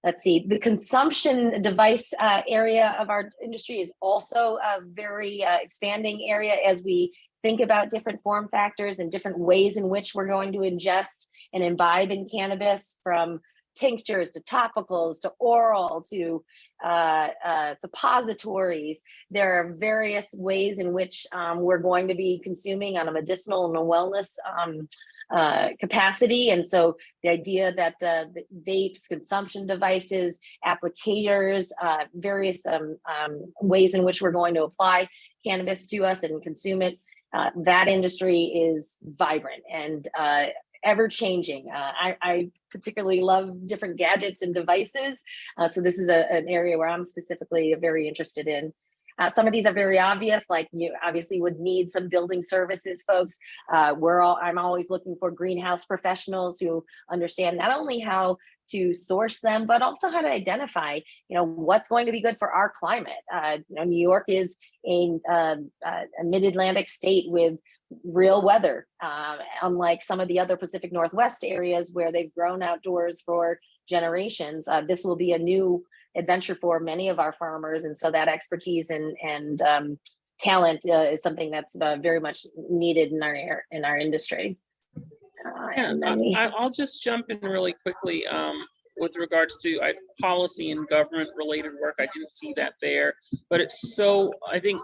Let's see, the consumption device area of our industry is also a very expanding area as we think about different form factors and different ways in which we're going to ingest and imbibe in cannabis, from tinctures to topicals to oral to suppositories. There are various ways in which we're going to be consuming on a medicinal and a wellness capacity. And so the idea that the vapes, consumption devices, applicators, various ways in which we're going to apply cannabis to us and consume it, that industry is vibrant and ever changing. I particularly love different gadgets and devices. So this is an area where I'm specifically very interested in. Some of these are very obvious, like you obviously would need some building services folks. I'm always looking for greenhouse professionals who understand not only how to source them, but also how to identify, what's going to be good for our climate. New York is a mid-Atlantic state with real weather, unlike some of the other Pacific Northwest areas where they've grown outdoors for generations. This will be a new adventure for many of our farmers, and so that expertise and talent is something that's very much needed in our industry. I'll just jump in really quickly with regards to policy and government related work. I didn't see that there, but I think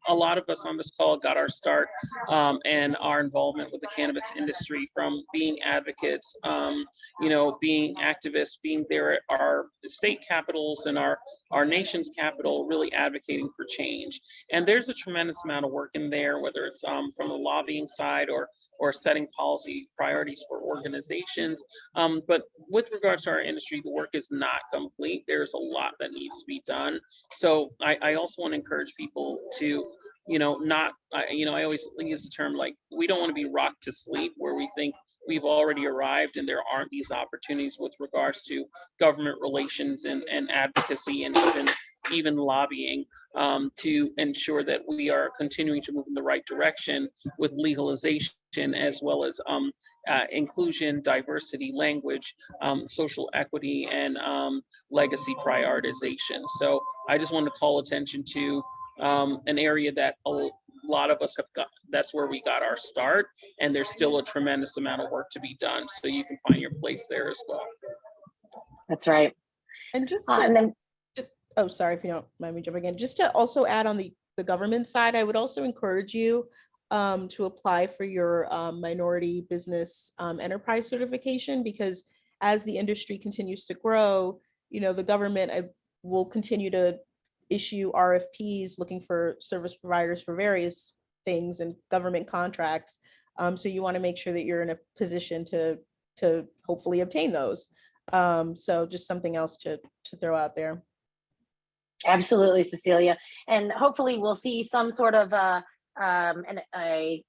a lot of us on this call got our start and our involvement with the cannabis industry from being advocates, being activists, being there at our state capitals and our nation's capital, really advocating for change. And there's a tremendous amount of work in there, whether it's from the lobbying side or setting policy priorities for organizations. But with regards to our industry, the work is not complete. There's a lot that needs to be done. So I also want to encourage people to, I always use the term, like, we don't want to be rocked to sleep where we think we've already arrived and there aren't these opportunities with regards to government relations and advocacy and even lobbying to ensure that we are continuing to move in the right direction with legalization, as well as inclusion, diversity, language, social equity, and legacy prioritization. So I just want to call attention to an area that a lot of us have got. That's where we got our start, and there's still a tremendous amount of work to be done. So you can find your place there as well. That's right. And just and sorry if you don't mind me jumping in. Just to also add on the government side, I would also encourage you to apply for your minority business enterprise certification, because as the industry continues to grow, the government will continue to issue RFPs looking for service providers for various things and government contracts. So you want to make sure that you're in a position to hopefully obtain those. So just something else to throw out there. Absolutely, Cecilia. And hopefully we'll see some sort of a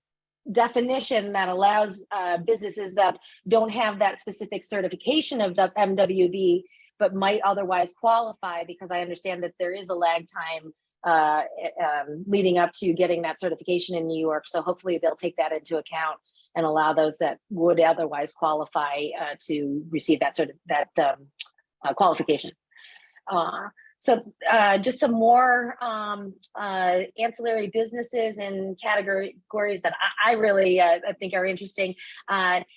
definition that allows businesses that don't have that specific certification of the MWB but might otherwise qualify, because I understand that there is a lag time leading up to getting that certification in New York. So hopefully they'll take that into account and allow those that would otherwise qualify to receive that qualification. Just some more ancillary businesses and categories that I really I think are interesting.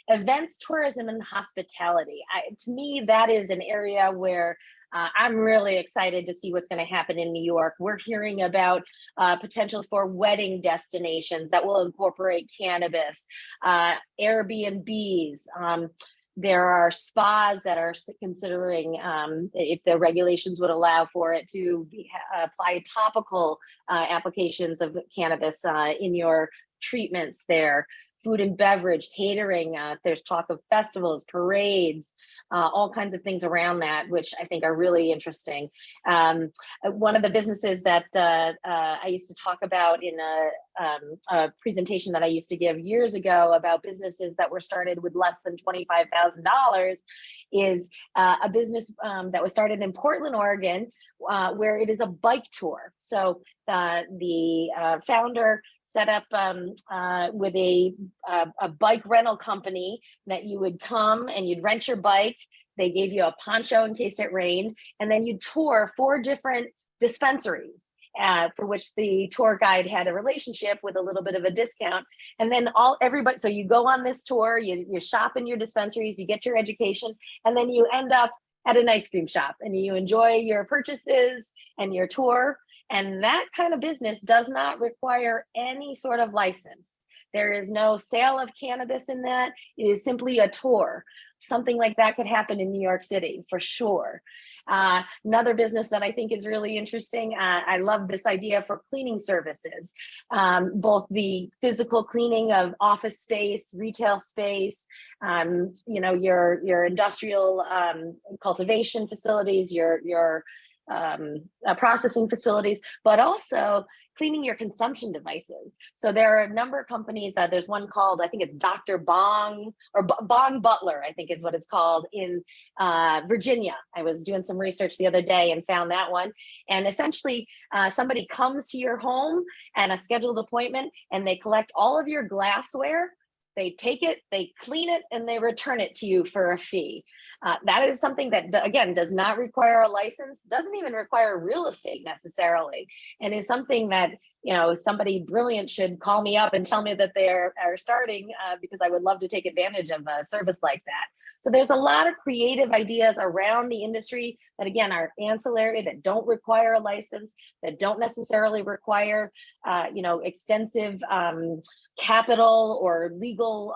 Events, tourism, and hospitality. To me, that is an area where I'm really excited to see what's going to happen in New York. We're hearing about potentials for wedding destinations that will incorporate cannabis, Airbnbs. There are spas that are considering, if the regulations would allow for it, to apply topical applications of cannabis in your treatments there. Food and beverage, catering, there's talk of festivals, parades, all kinds of things around that, which I think are really interesting. One of the businesses that I used to talk about in a presentation that I used to give years ago about businesses that were started with less than $25,000 is a business that was started in Portland, Oregon, where it is a bike tour. So the founder set up with a bike rental company that you would come and you'd rent your bike. They gave you a poncho in case it rained, and then you'd tour 4 different dispensaries for which the tour guide had a relationship with a little bit of a discount. And then everybody, so you go on this tour, you shop in your dispensaries, you get your education, and then you end up at an ice cream shop and you enjoy your purchases and your tour. And that kind of business does not require any sort of license. There is no sale of cannabis in that. It is simply a tour. Something like that could happen in New York City for sure. Another business that I think is really interesting, I love this idea for cleaning services, both the physical cleaning of office space, retail space, your industrial cultivation facilities, your processing facilities, but also cleaning your consumption devices. So there are a number of companies. There's one called, I think it's Dr. Bong or Bong Butler, I think is what it's called, in Virginia. I was doing some research the other day and found that one. And essentially, somebody comes to your home and a scheduled appointment, and they collect all of your glassware. They take it, they clean it, and they return it to you for a fee. That is something that, again, does not require a license, doesn't even require real estate necessarily, and is something that, somebody brilliant should call me up and tell me that they are starting, because I would love to take advantage of a service like that. So there's a lot of creative ideas around the industry that, again, are ancillary, that don't require a license, that don't necessarily require, extensive capital or legal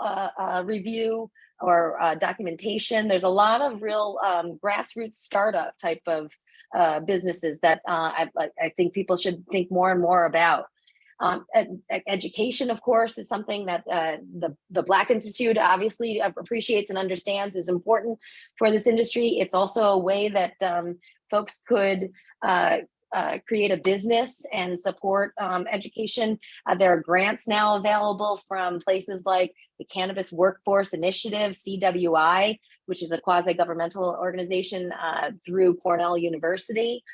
review or documentation. There's a lot of real grassroots startup type of businesses that I think people should think more and more about. Education, of course, is something that the Black Institute obviously appreciates and understands is important for this industry. It's also a way that folks could create a business and support education. There are grants now available from places like the Cannabis Workforce Initiative, CWI, which is a quasi-governmental organization through Cornell University.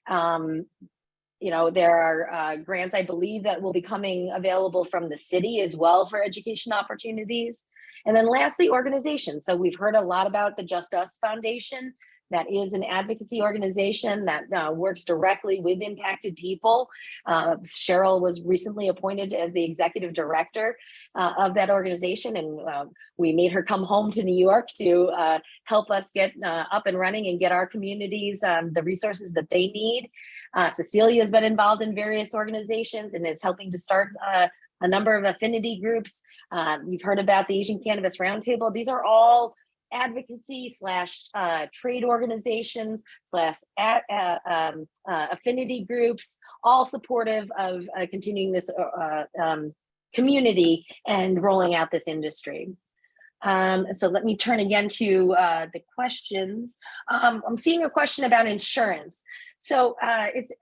There are grants, I believe, that will be coming available from the city as well for education opportunities. And then lastly, organizations. So we've heard a lot about the Just Us Foundation. That is an advocacy organization that works directly with impacted people. Cheryl was recently appointed as the executive director of that organization, and we made her come home to New York to help us get up and running and get our communities the resources that they need. Cecilia has been involved in various organizations and is helping to start a number of affinity groups. You've heard about the Asian Cannabis Roundtable. These are all advocacy / trade organizations / affinity groups, all supportive of continuing this community and rolling out this industry. So let me turn again to the questions. I'm seeing a question about insurance. So it's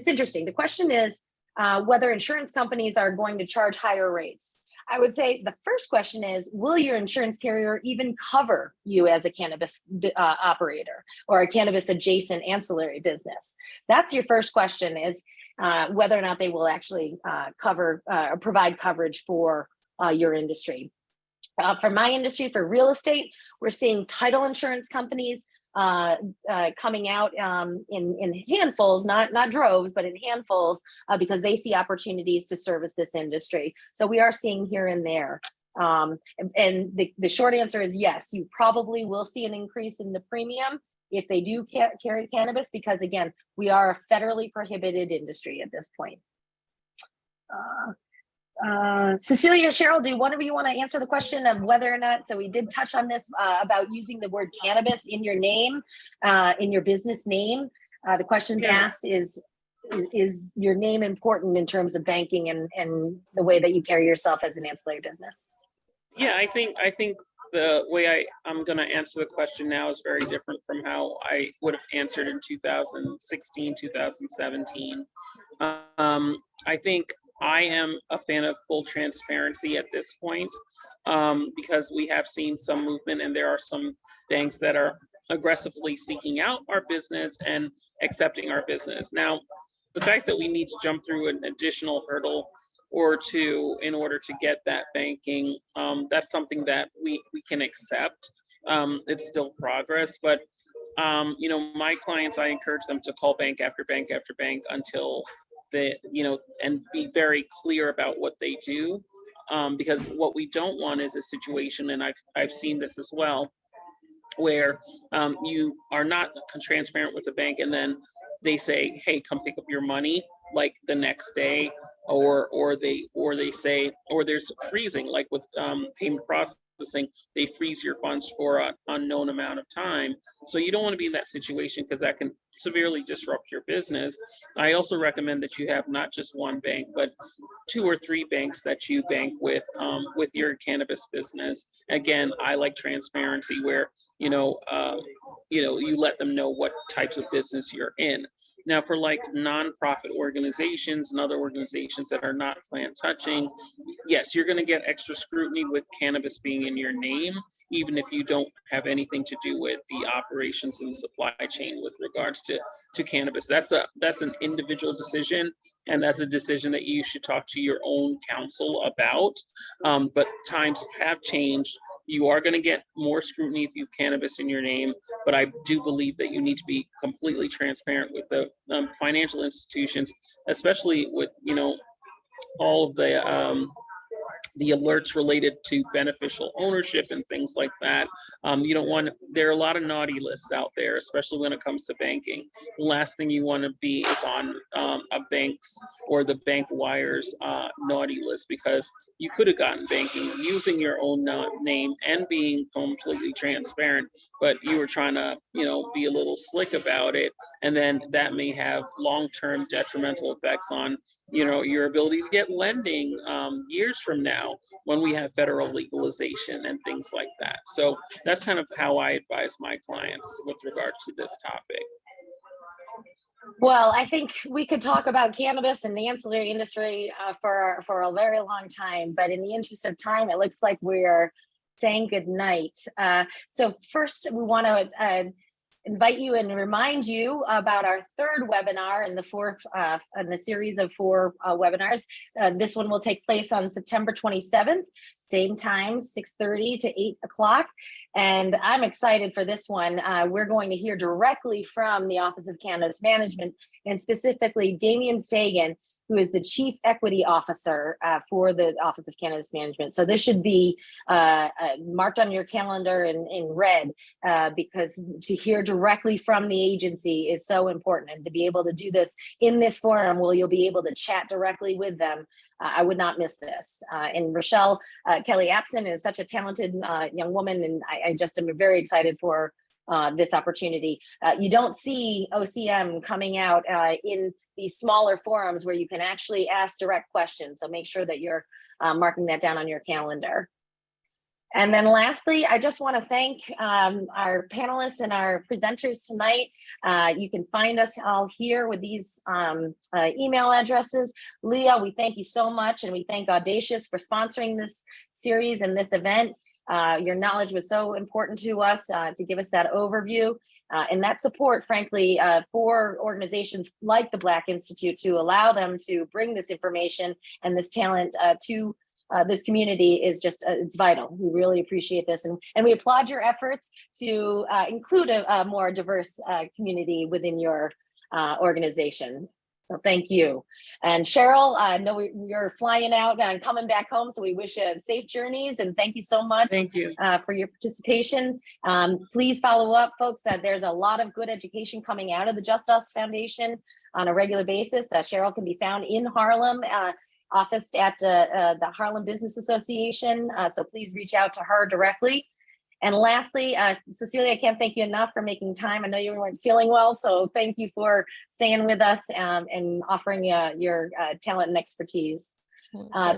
interesting. The question is whether insurance companies are going to charge higher rates. I would say the first question is, will your insurance carrier even cover you as a cannabis operator or a cannabis adjacent ancillary business? That's your first question, is whether or not they will actually cover or provide coverage for your industry. For my industry, for real estate, we're seeing title insurance companies coming out in handfuls, not droves, but in handfuls, because they see opportunities to service this industry. So we are seeing here and there. And the short answer is yes, you probably will see an increase in the premium if they do carry cannabis, because again, we are a federally prohibited industry at this point. Cecilia, Cheryl, do one of you want to answer the question of whether or not, so we did touch on this about using the word cannabis in your name, in your business name. The question asked is your name important in terms of banking and the way that you carry yourself as an ancillary business? Yeah, I think the way I'm going to answer the question now is very different from how I would have answered in 2016, 2017. I think I am a fan of full transparency at this point, because we have seen some movement and there are some banks that are aggressively seeking out our business and accepting our business. Now, the fact that we need to jump through an additional hurdle or two in order to get that banking, that's something that we can accept. It's still progress, but you know, my clients, I encourage them to call bank after bank after bank until they, you know, and be very clear about what they do, because what we don't want is a situation, and I've seen this as well, where you are not transparent with the bank and then they say, hey, come pick up your money like the next day, or they say, or there's freezing, like with payment processing, they freeze your funds for an unknown amount of time. So you don't want to be in that situation because that can severely disrupt your business. I also recommend that you have not just one bank, but 2 or 3 banks that you bank with your cannabis business. Again, I like transparency where, you let them know what types of business you're in. Now, for like nonprofit organizations and other organizations that are not plant touching, yes, you're going to get extra scrutiny with cannabis being in your name, even if you don't have anything to do with the operations and the supply chain with regards to cannabis. That's an individual decision, and that's a decision that you should talk to your own counsel about. But times have changed. You are going to get more scrutiny if you have cannabis in your name, but I do believe that you need to be completely transparent with the financial institutions, especially with, all of the alerts related to beneficial ownership and things like that. You don't want, there are a lot of naughty lists out there, especially when it comes to banking. The last thing you want to be is on a bank's or the bank wires naughty list, because you could have gotten banking using your own name and being completely transparent, but you were trying to, be a little slick about it. And then that may have long-term detrimental effects on, your ability to get lending years from now when we have federal legalization and things like that. So that's kind of how I advise my clients with regards to this topic. Well, I think we could talk about cannabis and the ancillary industry for a very long time, but in the interest of time, it looks like we're saying good night. So first, we want to invite you and remind you about our third webinar in the series of 4 webinars. This one will take place on September 27th, same time, 6:30 to 8 o'clock. And I'm excited for this one. We're going to hear directly from the Office of Cannabis Management, and specifically Damian Fagan, who is the Chief Equity Officer for the Office of Cannabis Management. So this should be marked on your calendar in red, because to hear directly from the agency is so important. And to be able to do this in this forum where you'll be able to chat directly with them, I would not miss this. And Rochelle Kelly-Apson is such a talented young woman, and I just am very excited for this opportunity. You don't see OCM coming out in these smaller forums where you can actually ask direct questions. So make sure that you're marking that down on your calendar. And then lastly, I just want to thank our panelists and our presenters tonight. You can find us all here with these email addresses. Leah, we thank you so much, and we thank Audacious for sponsoring this series and this event. Your knowledge was so important to us to give us that overview and that support, frankly, for organizations like the Black Institute to allow them to bring this information and this talent to this community is just, it's vital. We really appreciate this. And we applaud your efforts to include a more diverse community within your organization. So thank you. And Cheryl, I know you're flying out and coming back home, so we wish you safe journeys, and thank you so much. Thank you. For your participation. Please follow up, folks. There's a lot of good education coming out of the Just Us Foundation on a regular basis. Cheryl can be found in Harlem, office at the Harlem Business Association. So please reach out to her directly. And lastly, Cecilia, I can't thank you enough for making time. I know you weren't feeling well, so thank you for staying with us and offering your talent and expertise.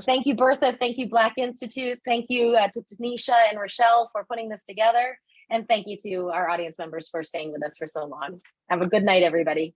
Thank you, Bertha. Thank you, Black Institute. Thank you to Tanisha and Rochelle for putting this together. And thank you to our audience members for staying with us for so long. Have a good night, everybody.